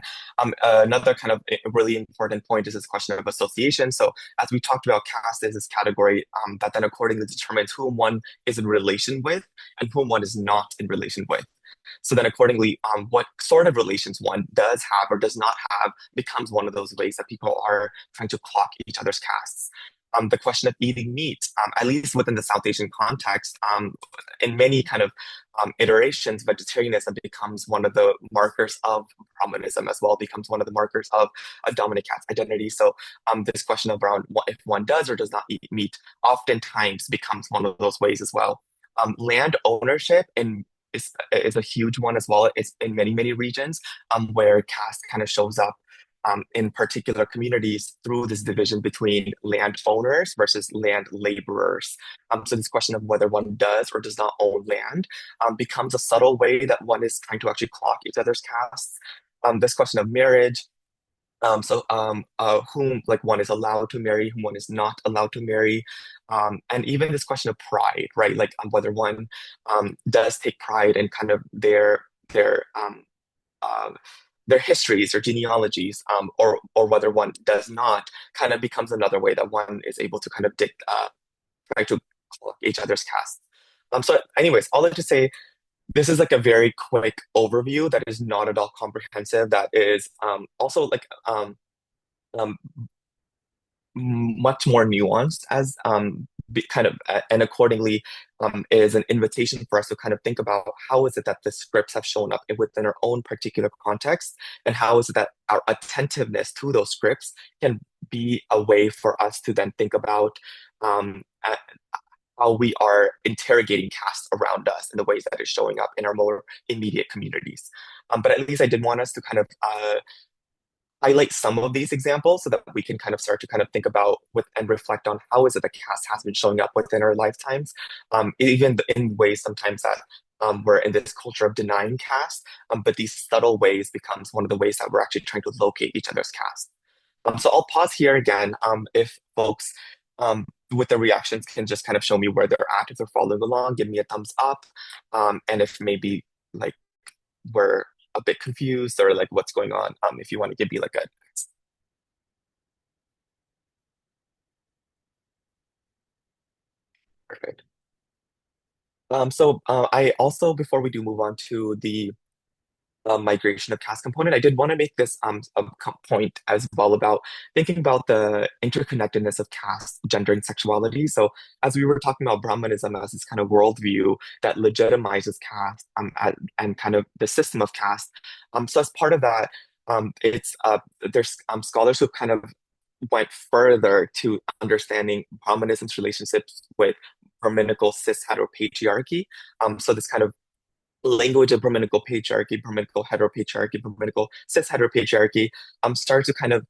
another kind of really important point is this question of association. So as we talked about, caste is this category that then accordingly determines whom one is in relation with and whom one is not in relation with. So then accordingly, what sort of relations one does have or does not have becomes one of those ways that people are trying to clock each other's castes. The question of eating meat, at least within the South Asian context, in many kind of iterations, vegetarianism becomes one of the markers of Brahmanism as well, becomes one of the markers of a dominant caste identity. So this question of around what if one does or does not eat meat oftentimes becomes one of those ways as well. Land ownership is a huge one as well. It's in many regions where caste kind of shows up in particular communities through this division between landowners versus land laborers. So this question of whether one does or does not own land becomes a subtle way that one is trying to actually clock each other's castes. This question of marriage, whom like one is allowed to marry, whom one is not allowed to marry, and even this question of pride, right? Like whether one does take pride in kind of uh, their histories or genealogies, or whether one does not, kind of becomes another way that one is able to kind of try to clock each other's caste. So, anyways, all that to say, this is like a very quick overview that is not at all comprehensive. That is also like um, much more nuanced as kind of and accordingly is an invitation for us to kind of think about how is it that the scripts have shown up within our own particular context, and how is it that our attentiveness to those scripts can be a way for us to then think about how we are interrogating caste around us in the ways that it's showing up in our more immediate communities. But at least I did want us to kind of highlight some of these examples so that we can kind of start to kind of think about with and reflect on how is it the caste has been showing up within our lifetimes, even in ways sometimes that we're in this culture of denying caste, but these subtle ways becomes one of the ways that we're actually trying to locate each other's caste. So I'll pause here again. If folks with the reactions can just kind of show me where they're at, if they're following along, give me a thumbs up. And if maybe like we're a bit confused or like what's going on, if you want to give me like a perfect. I also, before we do move on to the migration of caste component, I did want to make this point as well about thinking about the interconnectedness of caste, gender, and sexuality. So, as we were talking about Brahmanism as this kind of worldview that legitimizes caste and kind of the system of caste. So, as part of that, it's there's scholars who kind of went further to understanding Brahmanism's relationships with Brahminical cis heteropatriarchy. So this kind of language of Brahminical patriarchy, Brahminical heteropatriarchy, Brahminical cis heteropatriarchy, start to kind of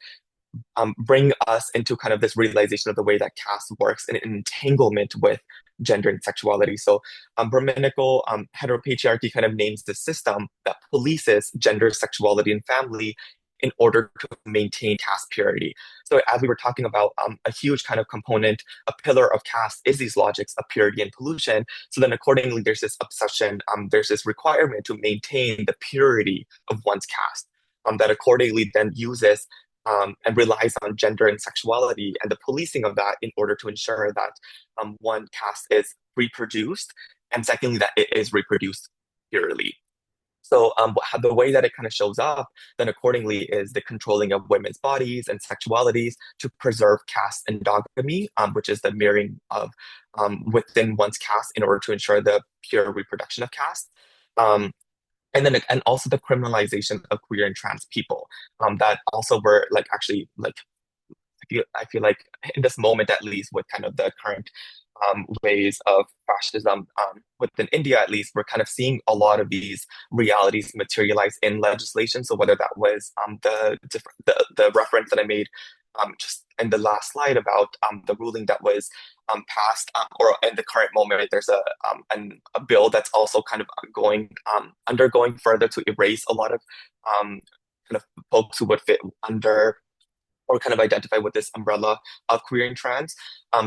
bring us into kind of this realization of the way that caste works and an entanglement with gender and sexuality. So, Brahminical heteropatriarchy kind of names the system that polices gender, sexuality, and family in order to maintain caste purity. So, as we were talking about, a huge kind of component, a pillar of caste is these logics of purity and pollution. So then, accordingly, there's this obsession, there's this requirement to maintain the purity of one's caste. That accordingly then uses and relies on gender and sexuality and the policing of that in order to ensure that one, caste is reproduced, and secondly, that it is reproduced purely. So the way that it kind of shows up then accordingly is the controlling of women's bodies and sexualities to preserve caste endogamy, which is the mirroring of within one's caste in order to ensure the pure reproduction of caste. Um, and also the criminalization of queer and trans people that also were like actually like I feel like in this moment at least with kind of the current ways of fascism within India at least we're kind of seeing a lot of these realities materialize in legislation. So whether that was the reference that I made just in the last slide about the ruling that was passed, or in the current moment, there's a bill that's also kind of undergoing further to erase a lot of kind of folks who would fit under or kind of identify with this umbrella of queer and trans.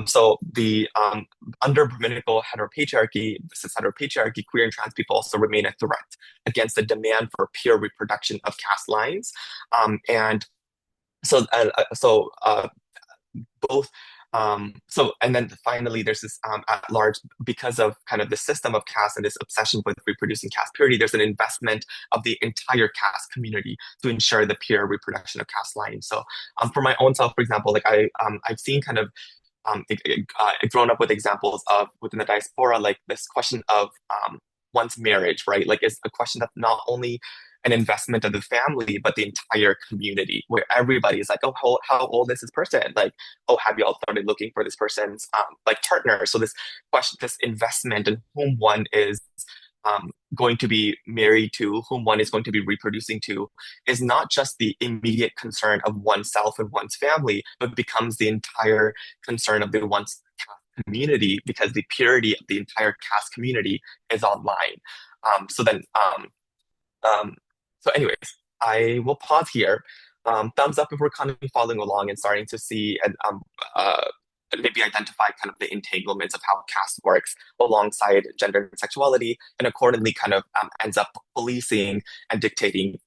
So the under Brahminical heteropatriarchy, cis heteropatriarchy, queer and trans people also remain a threat against the demand for pure reproduction of caste lines. And so, both and then finally there's this at large because of kind of the system of caste and this obsession with reproducing caste purity, there's an investment of the entire caste community to ensure the pure reproduction of caste lines. So for my own self, for example, like I've seen kind of grown up with examples of within the diaspora, like this question of one's marriage, right? Like it's a question that's not only an investment of the family, but the entire community, where everybody is like, oh, how old is this person? Like, oh, have you all started looking for this person's like partner? So this question, this investment in whom one is going to be married to, whom one is going to be reproducing to, is not just the immediate concern of oneself and one's family, but becomes the entire concern of the one's community because the purity of the entire caste community is online. So then, so anyways, I will pause here. Thumbs up if we're kind of following along and starting to see and maybe identify kind of the entanglements of how caste works alongside gender and sexuality, and accordingly kind of ends up policing and dictating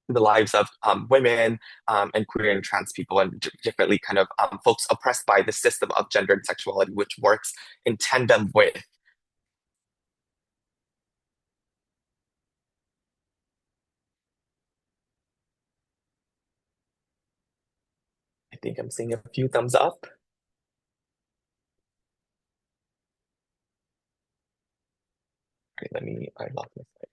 the lives of women and queer and trans people and differently kind of folks oppressed by the system of gender and sexuality, which works in tandem with. I think I'm seeing a few thumbs up. Okay, I lost my slide.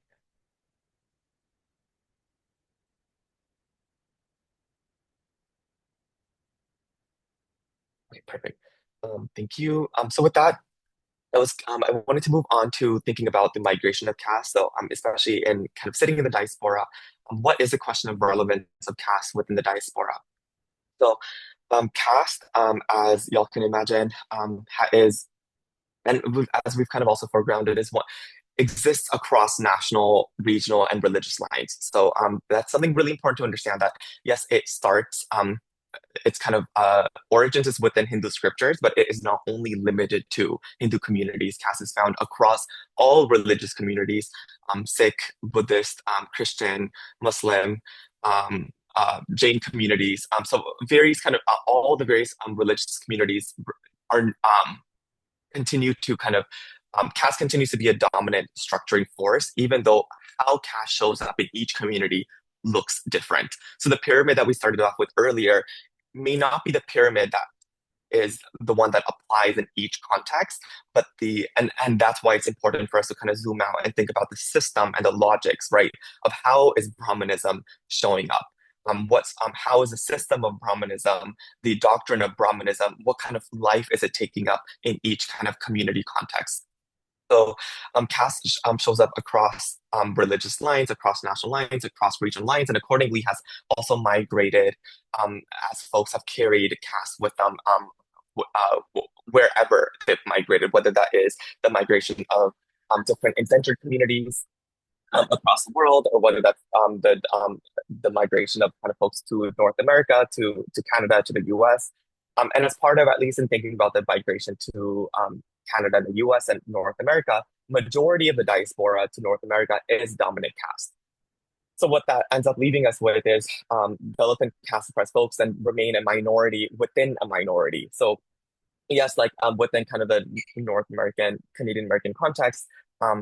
Okay, perfect. Thank you. So with that, I wanted to move on to thinking about the migration of caste. So, especially in kind of sitting in the diaspora, what is the question of relevance of caste within the diaspora? So, caste, as y'all can imagine, is as we've kind of also foregrounded, is what exists across national, regional, and religious lines. So, that's something really important to understand. That yes, it starts. Its kind of origins is within Hindu scriptures, but it is not only limited to Hindu communities. Caste is found across all religious communities, Sikh, Buddhist, Christian, Muslim, Jain communities. So various kind of all the various religious communities are continue to kind of caste continues to be a dominant structuring force, even though how caste shows up in each community looks different. So the pyramid that we started off with earlier may not be the pyramid that is the one that applies in each context, but and that's why it's important for us to kind of zoom out and think about the system and the logics, right, of how is Brahmanism showing up. How is the system of Brahmanism, the doctrine of Brahmanism, what kind of life is it taking up in each kind of community context? So caste shows up across religious lines, across national lines, across regional lines, and accordingly has also migrated as folks have carried caste with them wherever they've migrated, whether that is the migration of different indentured communities across the world, or whether that's the migration of kind of folks to North America, to Canada, to the U.S. And as part of, at least in thinking about the migration to Canada and the US and North America, majority of the diaspora to North America is dominant caste. So what that ends up leaving us with is Dalit and caste oppressed folks and remain a minority within a minority. So yes, like within kind of the North American, Canadian American context,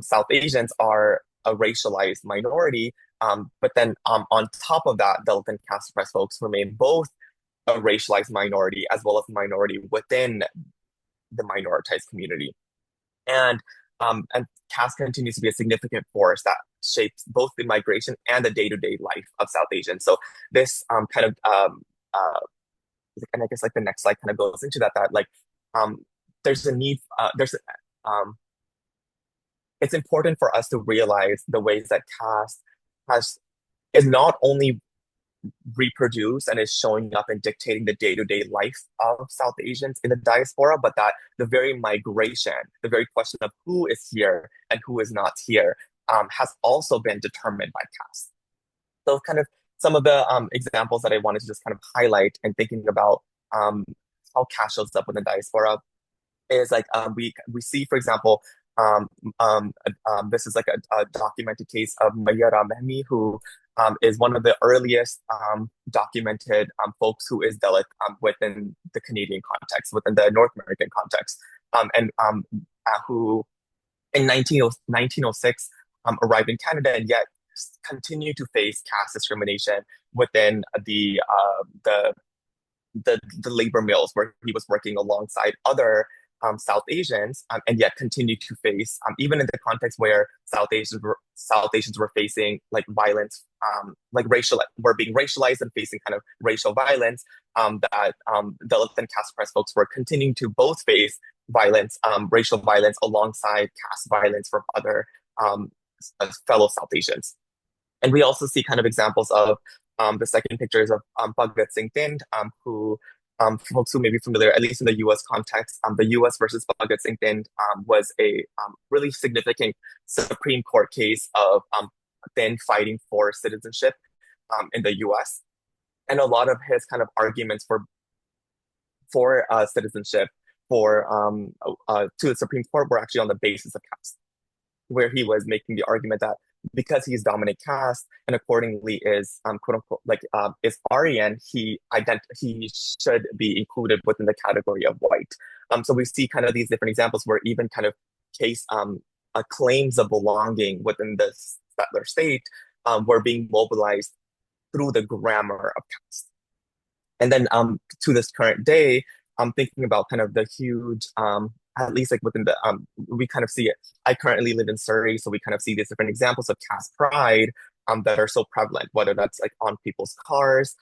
South Asians are a racialized minority. But then on top of that, Dalit and caste oppressed folks remain both a racialized minority as well as a minority within the minoritized community. And caste continues to be a significant force that shapes both the migration and the day-to-day life of South Asians. So this and I guess like the next slide kind of goes into that like there's a need it's important for us to realize the ways that caste has is not only reproduce and is showing up and dictating the day-to-day life of South Asians in the diaspora, but that the very migration, the very question of who is here and who is not here, has also been determined by caste. So kind of some of the examples that I wanted to just kind of highlight and thinking about how caste shows up in the diaspora is like we see, for example, this is like a documented case of Mayara Mehmi, who is one of the earliest documented folks who is Dalit within the Canadian context, within the North American context, and who in 1906 arrived in Canada and yet continue to face caste discrimination within the labor mills where he was working alongside other South Asians, and yet continue to face, even in the context where South Asians were facing like violence, like were being racialized and facing kind of racial violence, that Dalit and caste oppressed folks were continuing to both face violence, racial violence alongside caste violence from other fellow South Asians. And we also see kind of examples of the second pictures of Bhagat Singh Thind, who for folks who may be familiar, at least in the U.S. context, the U.S. versus Bhagat Singh Thind was a really significant Supreme Court case of Thind fighting for citizenship in the U.S. And a lot of his kind of arguments for citizenship to the Supreme Court were actually on the basis of caste, where he was making the argument that because he's dominant caste and accordingly is quote unquote like is Aryan, he should be included within the category of white. So we see kind of these different examples where even kind of case claims of belonging within the settler state were being mobilized through the grammar of caste. And then to this current day, I'm thinking about kind of the huge at least like within the we kind of see it. I currently live in Surrey, so we kind of see these different examples of caste pride that are so prevalent, whether that's like on people's cars,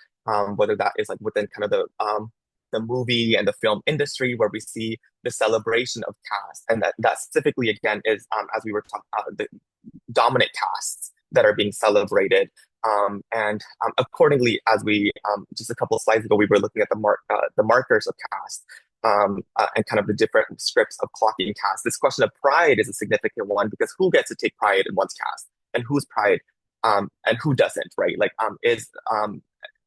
whether that is like within kind of the movie and the film industry, where we see the celebration of caste, and that specifically again is as we were talking the dominant castes that are being celebrated. And accordingly, as we just a couple of slides ago, we were looking at the markers of caste, and kind of the different scripts of clocking caste. This question of pride is a significant one because who gets to take pride in one's caste, and whose pride, and who doesn't, right? Like, is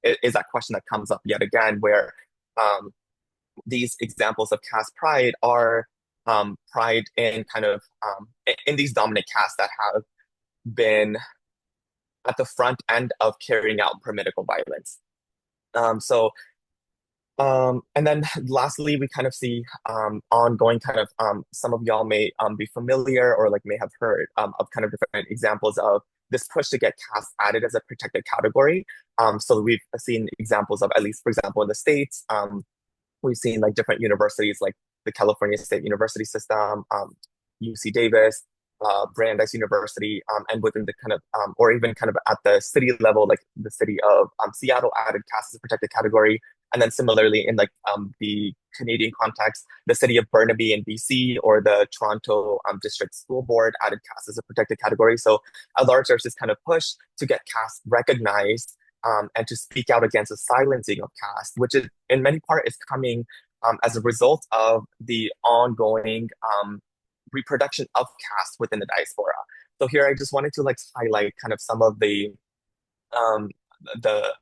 that question that comes up yet again, where um, these examples of caste pride are pride in kind of in these dominant castes that have been at the front end of carrying out political violence. So and then lastly, we kind of see ongoing kind of some of y'all may be familiar or like may have heard of kind of different examples of this push to get caste added as a protected category. So we've seen examples of, at least for example, in the States, we've seen like different universities like the California State University system, UC Davis, Brandeis University, and within the kind of, or even kind of at the city level, like the city of Seattle added caste as a protected category. And then similarly in like the Canadian context, the city of Burnaby in BC or the Toronto District School Board added caste as a protected category. So at large, there's this kind of push to get caste recognized and to speak out against the silencing of caste, which is in many part is coming as a result of the ongoing reproduction of caste within the diaspora. So here I just wanted to like highlight kind of some of um, the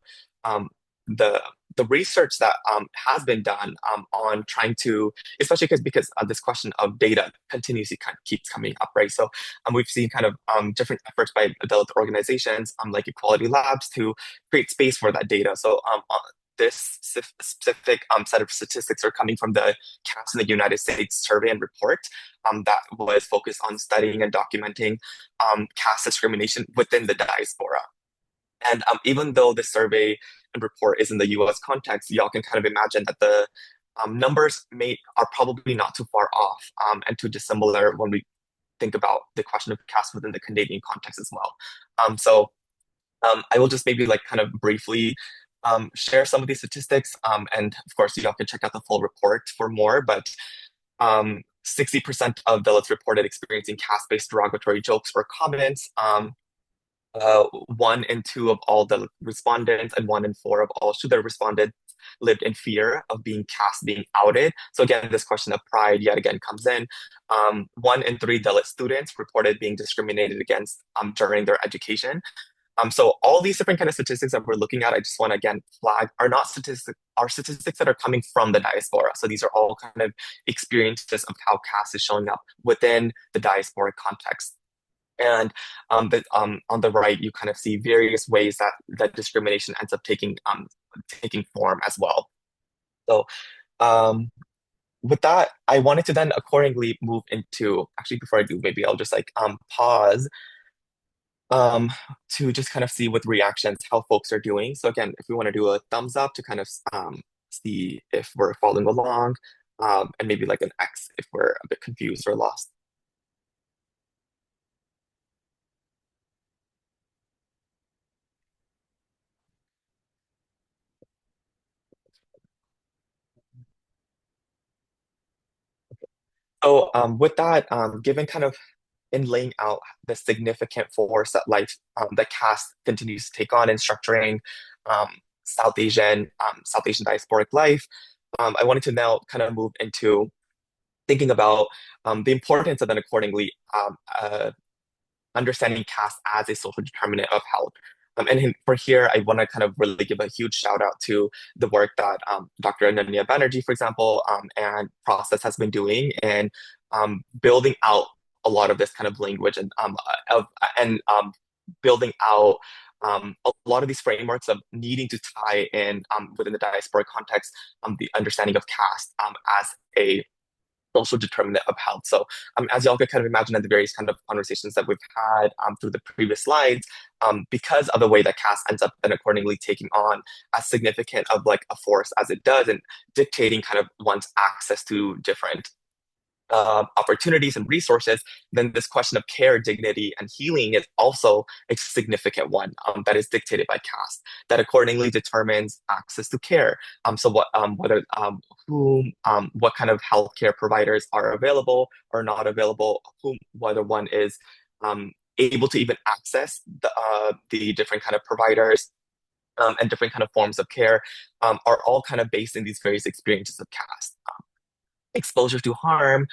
um, the the research that has been done on trying to, especially because this question of data continuously kind of keeps coming up, right? So we've seen kind of different efforts by adult organizations like Equality Labs to create space for that data. So this specific set of statistics are coming from the Caste in the United States survey and report that was focused on studying and documenting caste discrimination within the diaspora. And even though the survey and report is in the US context, y'all can kind of imagine that the numbers are probably not too far off and too dissimilar when we think about the question of caste within the Canadian context as well. I will just maybe like kind of briefly share some of these statistics. And of course, y'all can check out the full report for more, but 60% of Dalits reported experiencing caste-based derogatory jokes or comments. 1 in 2 of all the respondents and 1 in 4 of all Shudra respondents lived in fear of being caste being outed. So again, this question of pride yet again comes in. 1 in 3 Dalit students reported being discriminated against during their education. So all these different kind of statistics that we're looking at, I just want to again flag are statistics that are coming from the diaspora. So these are all kind of experiences of how caste is showing up within the diasporic context. And on the right, you kind of see various ways that that discrimination ends up taking form as well. So with that, I wanted to then accordingly move into, actually before I do, maybe I'll just like pause to just kind of see with reactions how folks are doing. So again, if we want to do a thumbs up to kind of see if we're following along, and maybe like an X if we're a bit confused or lost. So with that, given kind of in laying out the significant force that life, that caste continues to take on in structuring um, South Asian diasporic life, I wanted to now kind of move into thinking about the importance of then accordingly understanding caste as a social determinant of health. For here, I want to kind of really give a huge shout out to the work that Dr. Ananya Banerjee, for example, and Process has been doing in building out a lot of this kind of language and building out a lot of these frameworks of needing to tie in within the diaspora context the understanding of caste as a social determinant of health. So as y'all could kind of imagine at the various kind of conversations that we've had through the previous slides, because of the way that caste ends up then accordingly taking on as significant of like a force as it does and dictating kind of one's access to different opportunities and resources, then this question of care, dignity, and healing is also a significant one that is dictated by caste, that accordingly determines access to care. So whether whom, what kind of healthcare providers are available or not available, whether one is able to even access the different kind of providers and different kind of forms of care are all kind of based in these various experiences of caste. Exposure to harm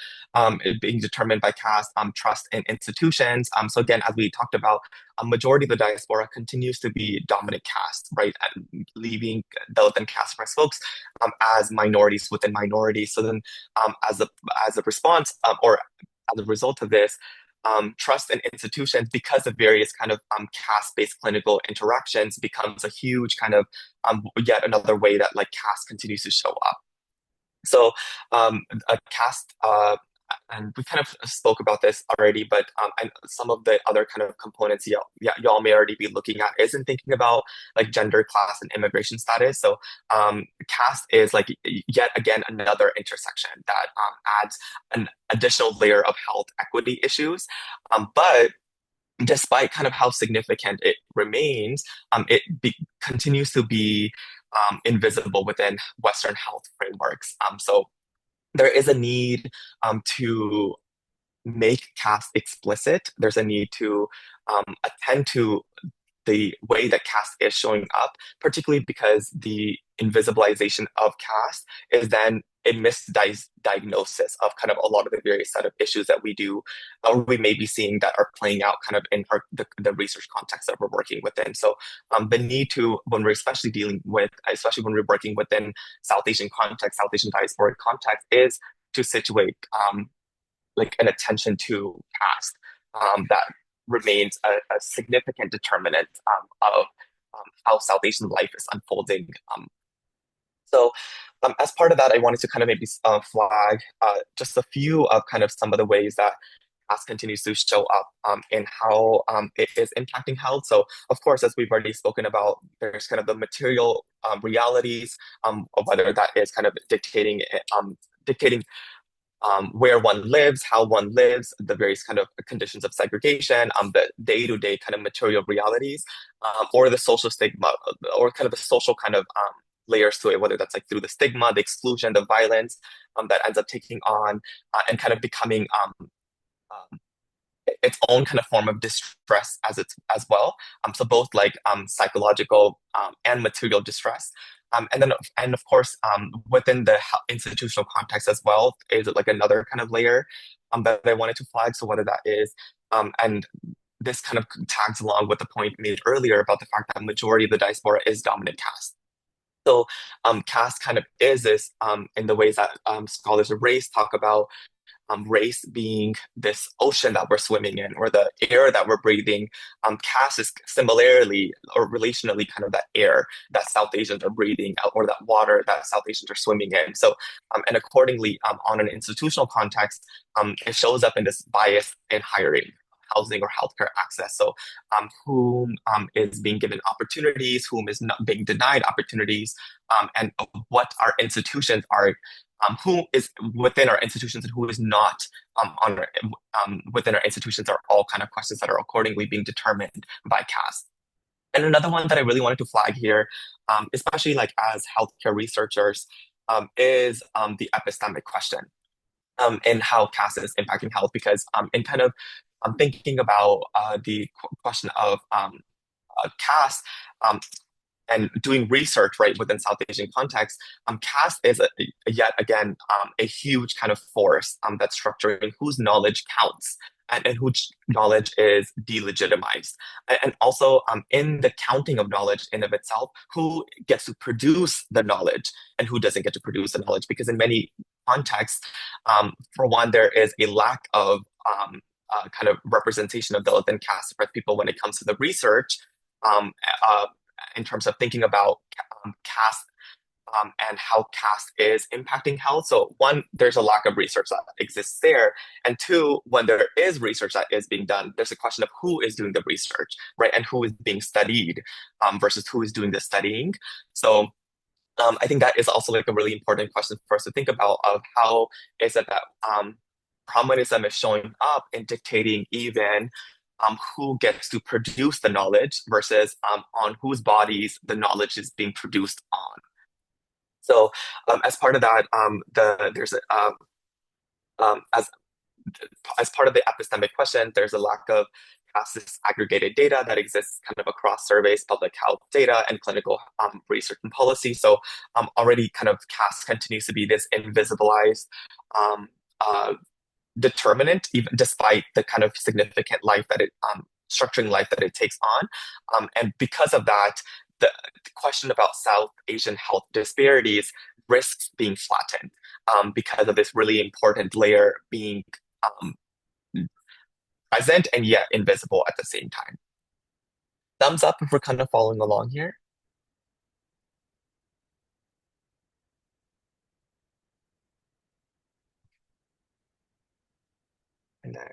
being determined by caste, trust in institutions. So again, as we talked about, a majority of the diaspora continues to be dominant caste, right? And leaving Dalit and caste oppressed folks as minorities within minorities. So then, as a response or as a result of this, trust in institutions because of various kind of caste-based clinical interactions becomes a huge kind of yet another way that like caste continues to show up. So a caste, and we kind of spoke about this already, but and some of the other kind of components y'all may already be looking at isn't thinking about like gender, class, and immigration status. So caste is like yet again another intersection that adds an additional layer of health equity issues. But despite kind of how significant it remains, continues to be invisible within Western health frameworks. So there is a need to make caste explicit. There's a need to attend to the way that caste is showing up, particularly because the invisibilization of caste is then a misdiagnosis of kind of a lot of the various set of issues that we do, or we may be seeing that are playing out kind of in the research context that we're working within. So the need to, when we're especially dealing with, especially when we're working within South Asian context, South Asian diasporic context, is to situate like an attention to caste that remains a significant determinant of how South Asian life is unfolding. So as part of that, I wanted to kind of maybe flag just a few of kind of some of the ways that caste continues to show up in how it is impacting health. So of course, as we've already spoken about, there's kind of the material realities of whether that is kind of dictating where one lives, how one lives, the various kind of conditions of segregation, the day-to-day kind of material realities, or the social stigma, or kind of the social kind of layers to it, whether that's like through the stigma, the exclusion, the violence that ends up taking on and kind of becoming its own kind of form of distress as well. So both like psychological and material distress. And of course, within the institutional context as well, is like another kind of layer that I wanted to flag. So whether that is, and this kind of tags along with the point made earlier about the fact that majority of the diaspora is dominant caste. So caste kind of is this in the ways that scholars of race talk about race being this ocean that we're swimming in, or the air that we're breathing. Caste is similarly or relationally kind of that air that South Asians are breathing, or that water that South Asians are swimming in. So, and accordingly, on an institutional context, it shows up in this bias in hiring, housing, or healthcare access. So, whom is being given opportunities, whom is not being denied opportunities, and what our institutions are, who is within our institutions and who is not within our institutions are all kind of questions that are accordingly being determined by caste. And another one that I really wanted to flag here, especially like as healthcare researchers, is the epistemic question and how caste is impacting health. Because in kind of thinking about the question of caste, and doing research right within South Asian context, caste is yet again a huge kind of force that's structuring whose knowledge counts and whose knowledge is delegitimized. And also in the counting of knowledge in of itself, who gets to produce the knowledge and who doesn't get to produce the knowledge. Because in many contexts, for one, there is a lack of kind of representation of Dalit and caste oppressed people when it comes to the research. In terms of thinking about caste and how caste is impacting health. So one, there's a lack of research that exists there. And two, when there is research that is being done, there's a question of who is doing the research, right? And who is being studied versus who is doing the studying. So I think that is also like a really important question for us to think about, of how is it that brahmanism is showing up in dictating even who gets to produce the knowledge versus on whose bodies the knowledge is being produced on. So, as part of that, there's a, as part of the epistemic question, there's a lack of caste aggregated data that exists kind of across surveys, public health data, and clinical research and policy. So already kind of caste continues to be this invisibilized um, uh, determinant, even despite the kind of significant life that it structuring life that it takes on. And because of that, the question about South Asian health disparities risks being flattened because of this really important layer being um, present and yet invisible at the same time. Thumbs up if we're kind of following along here. And then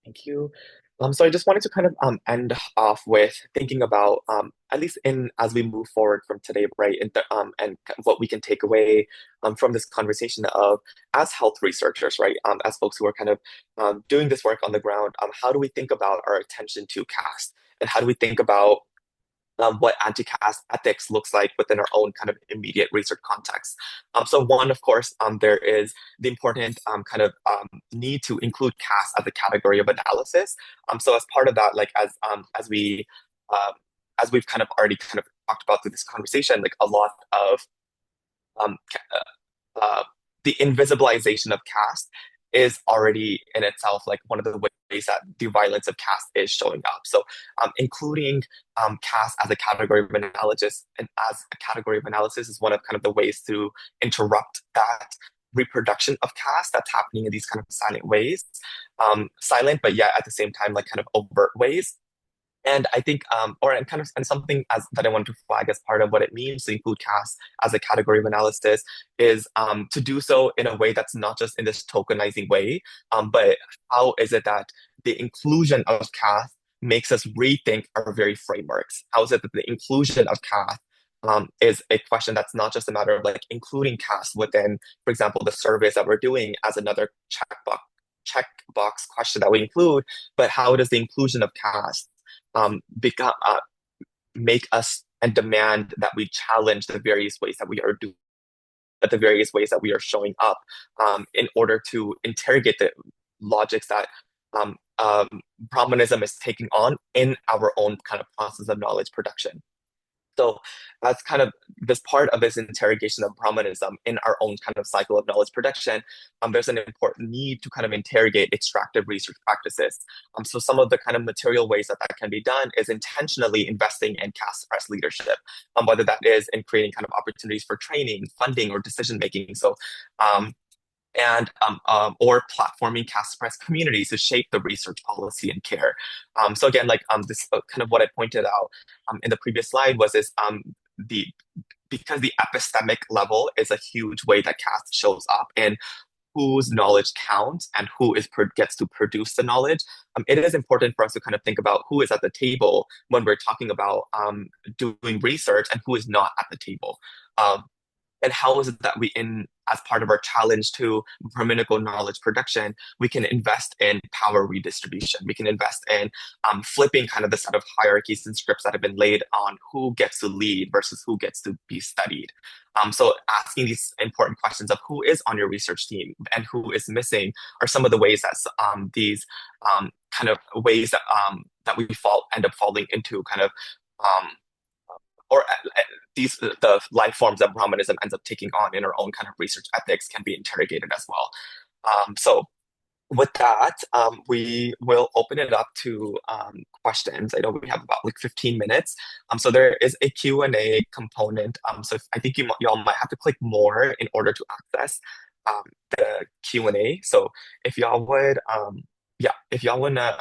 thank you. So I just wanted to kind of end off with thinking about at least in as we move forward from today, right, and what we can take away from this conversation of as health researchers, right, as folks who are kind of doing this work on the ground, how do we think about our attention to caste, and how do we think about what anti-caste ethics looks like within our own kind of immediate research context. So one, of course, there is the important kind of need to include caste as a category of analysis. So as part of that, like uh, as we've kind of already kind of talked about through this conversation, like a lot of um, uh, the invisibilization of caste is already in itself like one of the ways that the violence of caste is showing up. So, including caste as a category of analysis and as a category of analysis is one of kind of the ways to interrupt that reproduction of caste that's happening in these kind of silent ways, silent but yet at the same time like kind of overt ways. And I think, or and kind of, and something as that I want to flag as part of what it means to include caste as a category of analysis is to do so in a way that's not just in this tokenizing way, but how is it that the inclusion of caste makes us rethink our very frameworks? How is it that the inclusion of caste is a question that's not just a matter of like including caste within, for example, the surveys that we're doing as another checkbox question that we include, but how does the inclusion of caste become make us and demand that we challenge the various ways that we are doing, the various ways that we are showing up, in order to interrogate the logics that um, um, Brahmanism is taking on in our own kind of process of knowledge production. So that's kind of this part of this interrogation of Brahmanism in our own kind of cycle of knowledge production. There's an important need to kind of interrogate extractive research practices. So some of the kind of material ways that that can be done is intentionally investing in caste press leadership, whether that is in creating kind of opportunities for training, funding, or decision making. So and or platforming caste press communities to shape the research policy and care. So again, like this kind of what I pointed out in the previous slide was this the because the epistemic level is a huge way that caste shows up and whose knowledge counts and who gets to produce the knowledge. It is important for us to kind of think about who is at the table when we're talking about doing research and who is not at the table. And how is it that we in as part of our challenge to hermeneutical knowledge production, we can invest in power redistribution. We can invest in flipping kind of the set of hierarchies and scripts that have been laid on who gets to lead versus who gets to be studied. So asking these important questions of who is on your research team and who is missing are some of the ways that these kind of ways that that we end up falling into kind of um, or these the life forms that Brahmanism ends up taking on in our own kind of research ethics can be interrogated as well. So with that, we will open it up to questions. I know we have about like 15 minutes. So there is a Q&A component. So I think y'all might have to click more in order to access the Q&A. So if y'all would, yeah, if y'all want to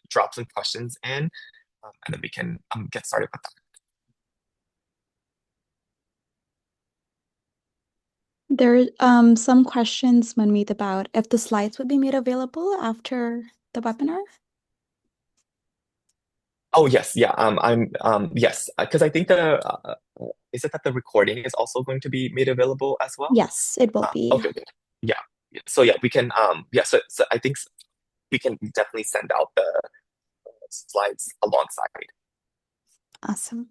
drop some questions in, and then we can get started with that. There are some questions, Manmeet, about if the slides would be made available after the webinar. Oh yes, yeah. I'm yes, because I think is it that the recording is also going to be made available as well? Yes, it will be. Okay, good. Yeah. So yeah, we can yeah, so I think we can definitely send out the slides alongside. Awesome.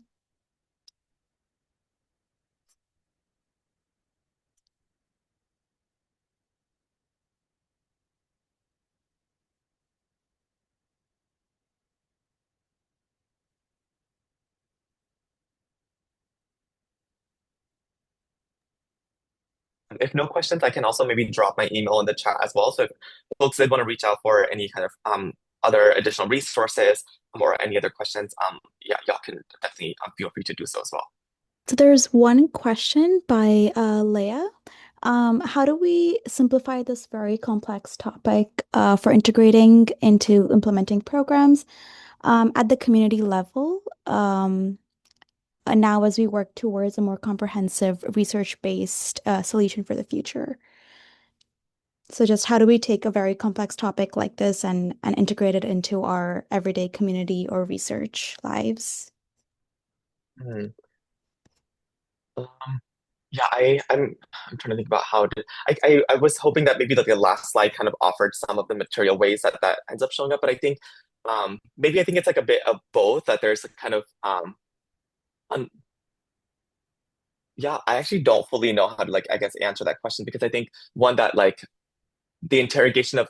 If no questions, I can also maybe drop my email in the chat as well. So if folks did want to reach out for any kind of other additional resources or any other questions, yeah, y'all can definitely feel free to do so as well. So there's one question by Leah. How do we simplify this very complex topic for integrating into implementing programs at the community level? And now, as we work towards a more comprehensive research-based solution for the future. So just how do we take a very complex topic like this and integrate it into our everyday community or research lives? Hmm. Um, yeah, I'm trying to think about how to. I was hoping that maybe like the last slide kind of offered some of the material ways that that ends up showing up, but I think maybe I think it's like a bit of both. That there's a kind of un, yeah, I actually don't fully know how to like I guess answer that question because I think one that like the interrogation of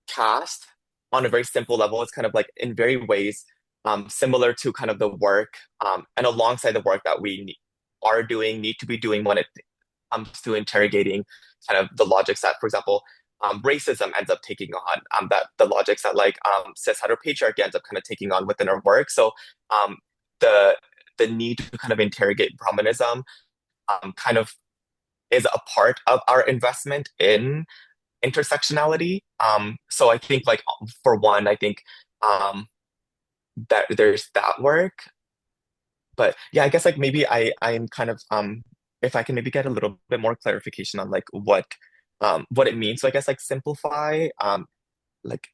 Caste on a very simple level is kind of like in very ways similar to kind of the work and alongside the work that are doing, need to be doing when it comes to interrogating kind of the logics that, for example, racism ends up taking on, that the logics that like cis heteropatriarchy ends up kind of taking on within our work. So um, the the need to kind of interrogate Brahmanism kind of is a part of our investment in intersectionality. So I think like for one, I think um, that there's that work. But yeah, I guess like maybe I'm kind of if I can maybe get a little bit more clarification on like what it means. So I guess like simplify like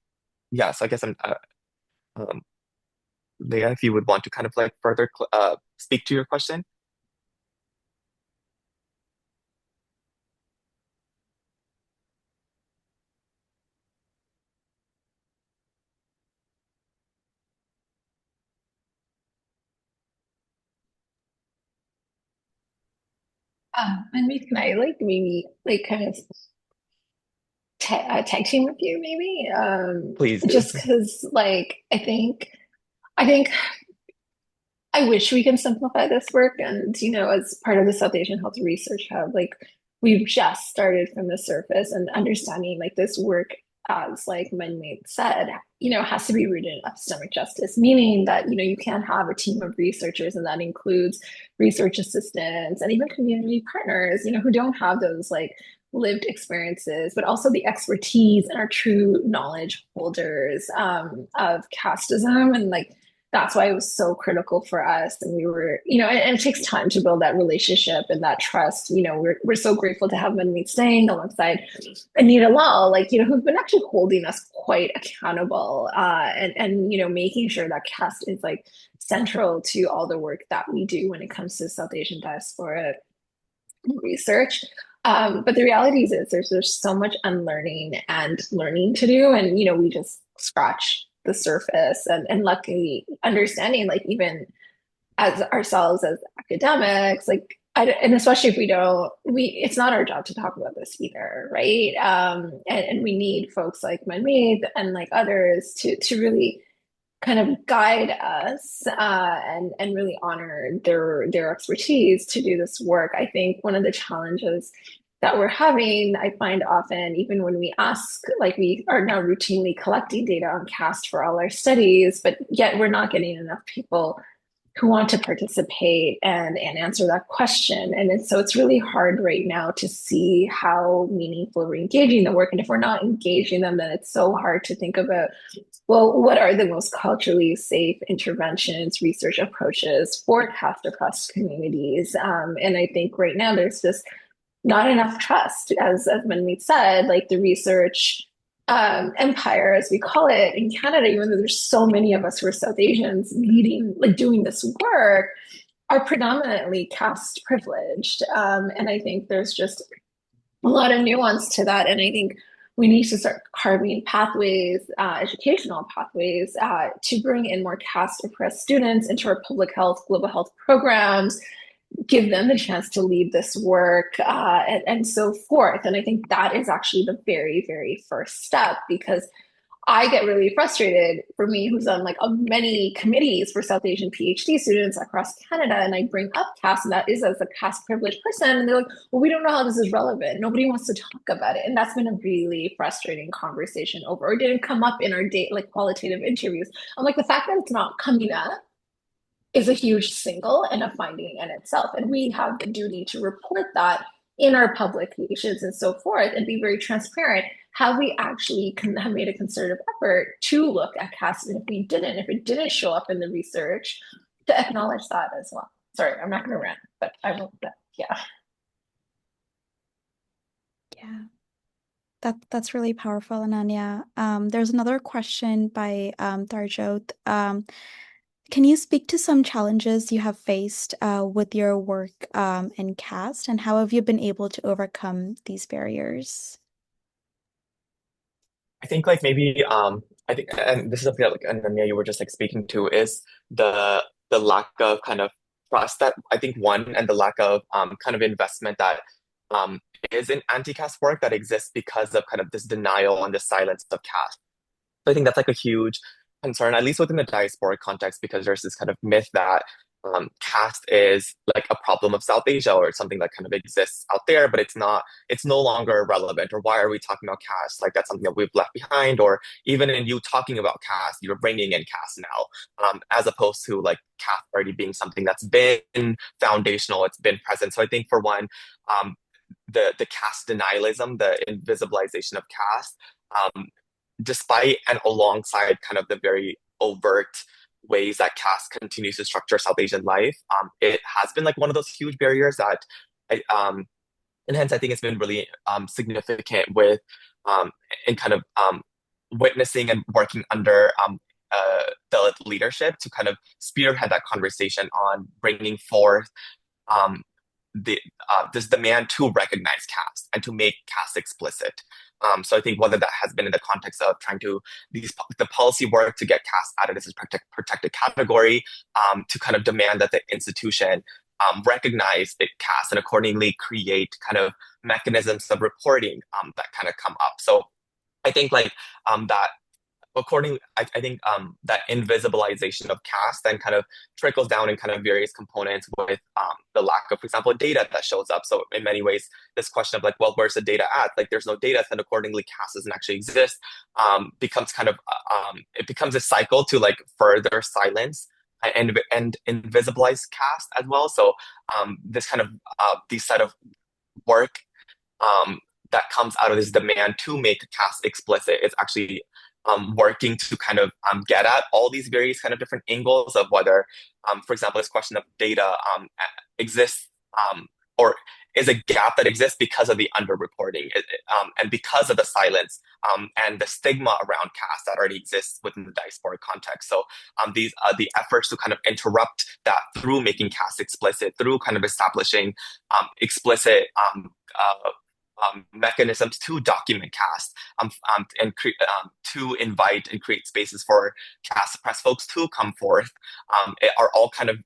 yeah. So I guess I'm um, Leah, if you would want to kind of like further speak to your question. And maybe can I like maybe like kind of tag team with you maybe? Please do. Just because like I think I wish we can simplify this work. And, as part of the South Asian Health Research Hub, like we've just started from the surface and understanding like this work, as like Manmeet said, has to be rooted in epistemic justice, meaning that, you can't have a team of researchers, and that includes research assistants and even community partners, who don't have those like lived experiences, but also the expertise and are true knowledge holders of casteism. And like that's why it was so critical for us. And we were, and it takes time to build that relationship and that trust. We're so grateful to have Manmeet Singh alongside Anita Lal, like, who've been actually holding us quite accountable, and, making sure that caste is like central to all the work that we do when it comes to South Asian diaspora research. But the reality is there's so much unlearning and learning to do. And, we just scratch the surface, and luckily understanding like even as ourselves as academics, like and especially if it's not our job to talk about this either, right? And we need folks like Manmeet and like others to really kind of guide us, and really honor their expertise to do this work. I think one of the challenges that we're having, I find often, even when we ask, like we are now routinely collecting data on caste for all our studies, but yet we're not getting enough people who want to participate and answer that question. So it's really hard right now to see how meaningful we're engaging the work. And if we're not engaging them, then it's so hard to think about, well, what are the most culturally safe interventions, research approaches for caste oppressed communities? And I think right now there's just not enough trust, as Manmeet said, like the research empire, as we call it in Canada, even though there's so many of us who are South Asians leading, like doing this work, are predominantly caste privileged. And I think there's just a lot of nuance to that. And I think we need to start carving pathways, educational pathways, to bring in more caste oppressed students into our public health, global health programs, give them the chance to lead this work, and so forth. And I think that is actually the very, very first step, because I get really frustrated, for me, who's on like many committees for South Asian PhD students across Canada, and I bring up caste, and that is as a caste privileged person, and they're like, well, we don't know how this is relevant. Nobody wants to talk about it. And that's been a really frustrating conversation over, or didn't come up in our date, like qualitative interviews. I'm like, the fact that it's not coming up is a huge single and a finding in itself. And we have the duty to report that in our publications and so forth, and be very transparent. Have we actually have made a concerted effort to look at caste? And if it didn't show up in the research, to acknowledge that as well. Sorry, I'm not going to rant, but I will. Yeah. Yeah, that's really powerful, Ananya. There's another question by Tarjot. Can you speak to some challenges you have faced with your work in CAST, and how have you been able to overcome these barriers? I think like maybe I think, and this is something that like Ananya you were just like speaking to, is the lack of kind of trust that I think one, and the lack of kind of investment that um is in anti-caste work that exists because of kind of this denial and the silence of caste. So I think that's like a huge concern, at least within the diasporic context, because there's this kind of myth that caste is like a problem of South Asia, or it's something that kind of exists out there, but it's not, it's no longer relevant. Or why are we talking about caste? Like that's something that we've left behind. Or even in you talking about caste, you're bringing in caste now, as opposed to like caste already being something that's been foundational, it's been present. So I think for one, um, the caste denialism, the invisibilization of caste, um, despite and alongside kind of the very overt ways that caste continues to structure South Asian life, it has been like one of those huge barriers that, and hence I think it's been really significant with um, in kind of witnessing and working under the leadership to kind of spearhead that conversation on bringing forth um, the this demand to recognize caste and to make caste explicit. So I think whether that has been in the context of trying to the policy work to get caste added as a protected category, to kind of demand that the institution recognize the caste and accordingly create kind of mechanisms of reporting that kind of come up. So I think like that accordingly, I think that invisibilization of caste then kind of trickles down in kind of various components with the lack of, for example, data that shows up. So in many ways, this question of like, well, where's the data at? Like, there's no data, then accordingly, caste doesn't actually exist. Becomes kind of it becomes a cycle to like further silence and invisibilize caste as well. So this kind of these set of work that comes out of this demand to make caste explicit is actually working to kind of get at all these various kind of different angles of whether, for example, this question of data exists, or is a gap that exists because of the underreporting, and because of the silence and the stigma around caste that already exists within the diasporic context. So these the efforts to kind of interrupt that through making caste explicit, through kind of establishing explicit mechanisms to document caste, and to invite and create spaces for caste oppressed folks to come forth, are all kind of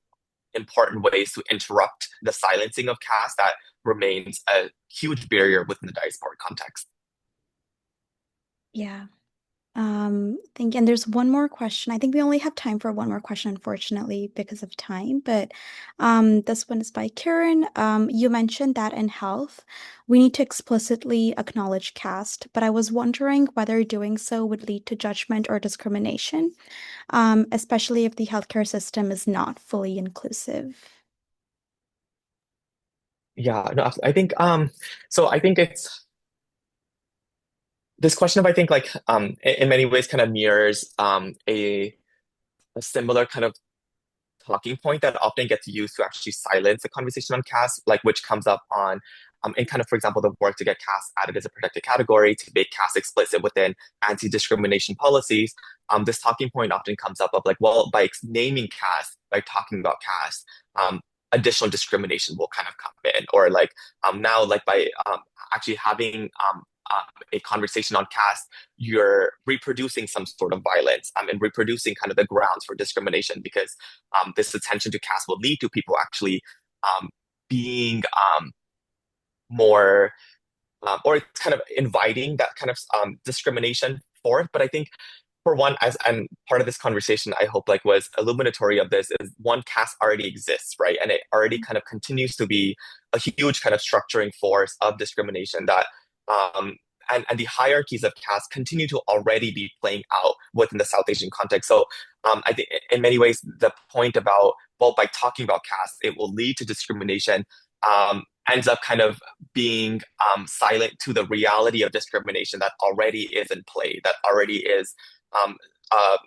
important ways to interrupt the silencing of caste that remains a huge barrier within the diasporic context. Yeah. Thank you. And there's one more question. I think we only have time for one more question, unfortunately, because of time. But this one is by Karen. You mentioned that in health, we need to explicitly acknowledge caste, but I was wondering whether doing so would lead to judgment or discrimination, especially if the healthcare system is not fully inclusive. Yeah, no, I think so I think it's this question of, I think like in many ways kind of mirrors a similar kind of talking point that often gets used to actually silence the conversation on caste, like which comes up on in kind of, for example, the work to get caste added as a protected category, to make caste explicit within anti-discrimination policies. This talking point often comes up of like, well, by naming caste, by talking about caste, additional discrimination will kind of come in, or like now like by actually having a conversation on caste, you're reproducing some sort of violence and reproducing kind of the grounds for discrimination, because this attention to caste will lead to people actually being more or it's kind of inviting that kind of discrimination forth. But I think for one, as and part of this conversation, I hope like was illuminatory of this is one, caste already exists, right? And it already kind of continues to be a huge kind of structuring force of discrimination that and the hierarchies of caste continue to already be playing out within the South Asian context. So I think in many ways, the point about, well, by talking about caste, it will lead to discrimination, ends up kind of being silent to the reality of discrimination that already is in play, um, uh,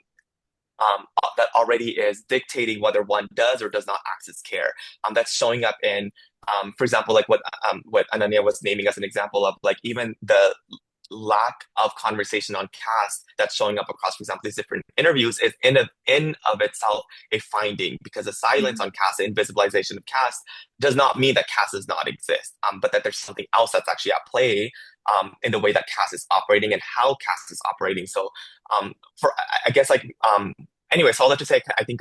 that already is dictating whether one does or does not access care. That's showing up in, for example, like what Ananya was naming as an example of, like even the lack of conversation on caste that's showing up across, for example, these different interviews is in of itself a finding, because the silence on caste, the invisibilization of caste, does not mean that caste does not exist, but that there's something else that's actually at play in the way that caste is operating and how caste is operating. So for I guess like anyway, so all that to say, I think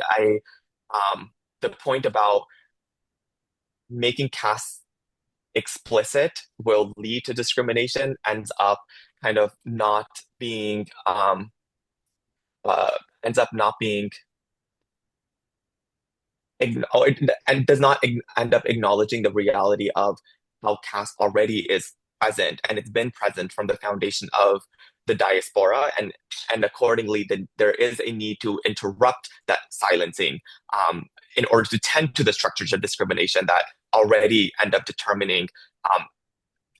the point about making caste explicit will lead to discrimination ends up kind of not being ends up not being and does not end up acknowledging the reality of how caste already is present, and it's been present from the foundation of the diaspora, and accordingly there is a need to interrupt that silencing in order to tend to the structures of discrimination that already end up determining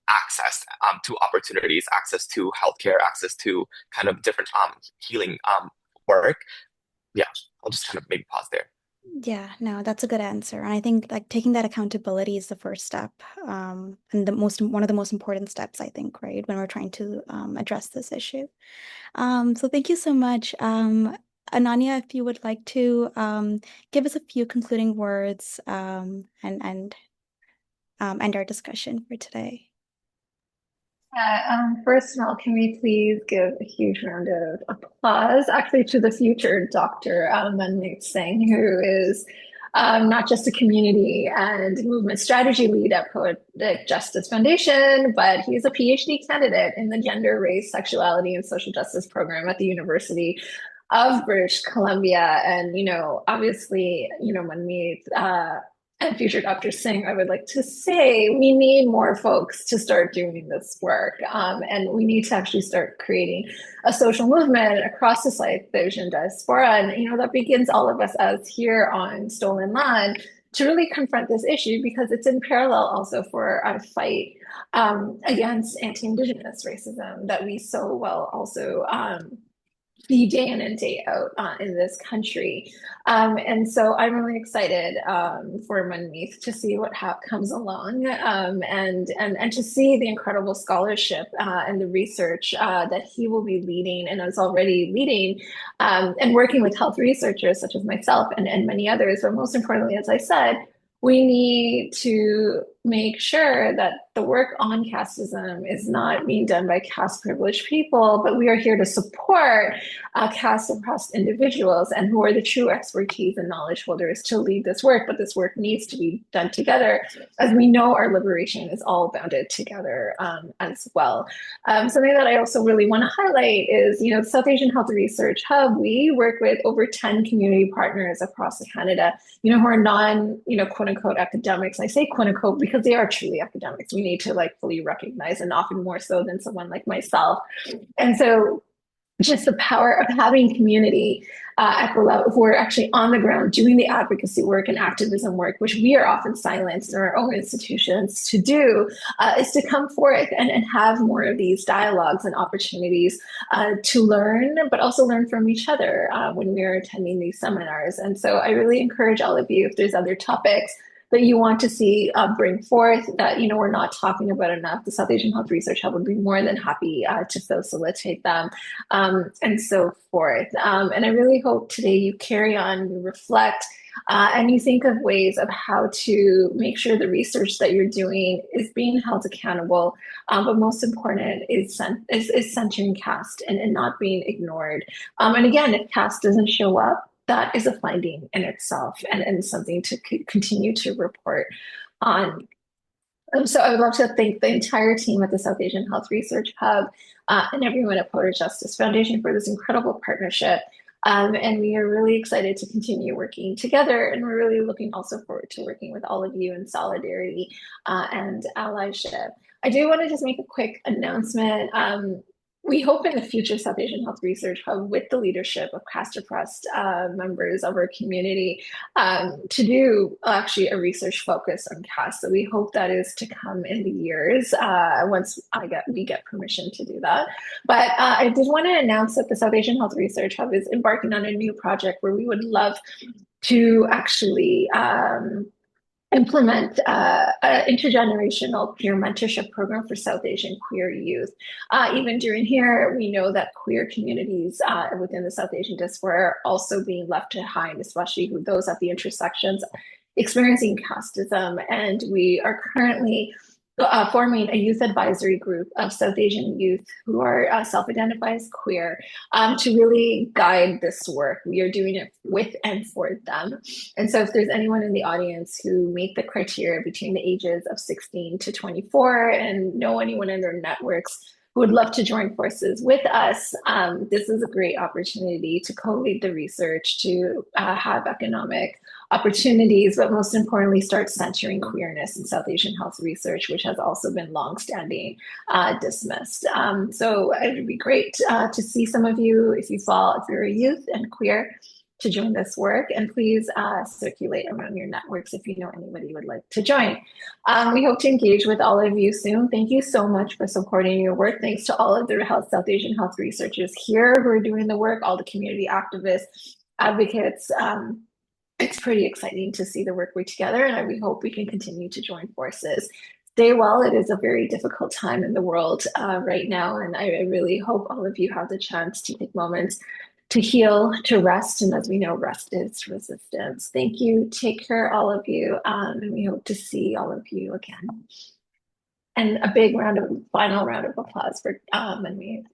access to opportunities, access to healthcare, access to kind of different healing work. Yeah, I'll just kind of maybe pause there. Yeah, no, that's a good answer. And I think like taking that accountability is the first step, and one of the most important steps, I think, right, when we're trying to address this issue. So thank you so much. Ananya, if you would like to give us a few concluding words and end our discussion for today. First of all, can we please give a huge round of applause actually to the future Dr. Manmeet Singh, who is not just a community and movement strategy lead at Poetic Justice Foundation, but he's a PhD candidate in the Gender, Race, Sexuality, and Social Justice program at the University of British Columbia. And, obviously, Manmeet and future Dr. Singh, I would like to say we need more folks to start doing this work. And we need to actually start creating a social movement across the South Asian diaspora. And, that begins all of us as here on stolen land to really confront this issue, because it's in parallel also for our fight against anti-Indigenous racism that we so well also see day in and day out in this country. And so I'm really excited for Manmeet to see what comes along and to see the incredible scholarship and the research that he will be leading and is already leading and working with health researchers such as myself and many others. But most importantly, as I said, we need to make sure that the work on casteism is not being done by caste privileged people, but we are here to support caste oppressed individuals and who are the true expertise and knowledge holders to lead this work. But this work needs to be done together, as we know our liberation is all bounded together as well. Something that I also really want to highlight is, the South Asian Health Research Hub, we work with over 10 community partners across Canada, who are non, quote unquote academics. I say quote unquote because they are truly academics. We need to fully recognize, and often more so than someone like myself. And so just the power of having community at the level who are actually on the ground doing the advocacy work and activism work, which we are often silenced in our own institutions to do, is to come forth and have more of these dialogues and opportunities to learn, but also learn from each other when we are attending these seminars. And so I really encourage all of you, if there's other topics that you want to see bring forth that, we're not talking about enough, the South Asian Health Research Hub would be more than happy to facilitate them, and so forth. And I really hope today you carry on, you reflect, and you think of ways of how to make sure the research that you're doing is being held accountable, but most important is centering caste and not being ignored. And again, if caste doesn't show up, that is a finding in itself and something to continue to report on. So I would love to thank the entire team at the South Asian Health Research Hub and everyone at Poetic Justice Foundation for this incredible partnership. And we are really excited to continue working together. And we're really looking also forward to working with all of you in solidarity and allyship. I do want to just make a quick announcement. We hope in the future South Asian Health Research Hub, with the leadership of Caste members of our community, to do actually a research focus on caste. So we hope that is to come in the years once we get permission to do that. But I did want to announce that the South Asian Health Research Hub is embarking on a new project where we would love to actually implement an intergenerational peer mentorship program for South Asian queer youth. Even during here, we know that queer communities within the South Asian diaspora are also being left behind, especially those at the intersections experiencing casteism. And we are currently forming a youth advisory group of South Asian youth who are self-identify as queer to really guide this work. We are doing it with and for them. And so if there's anyone in the audience who meet the criteria between the ages of 16 to 24 and know anyone in their networks who would love to join forces with us, this is a great opportunity to co-lead the research, to have economic opportunities, but most importantly, start centering queerness in South Asian health research, which has also been longstanding dismissed. So it would be great to see some of you, if you're a youth and queer, to join this work, and please circulate around your networks if you know anybody would like to join. We hope to engage with all of you soon. Thank you so much for supporting your work. Thanks to all of the South Asian health researchers here who are doing the work, all the community activists, advocates. It's pretty exciting to see the work we together, and we hope we can continue to join forces. Stay well. It is a very difficult time in the world right now, and I really hope all of you have the chance to take moments to heal, to rest, and as we know, rest is resistance. Thank you. Take care, all of you, and we hope to see all of you again. And a big final round of applause for Manmeet.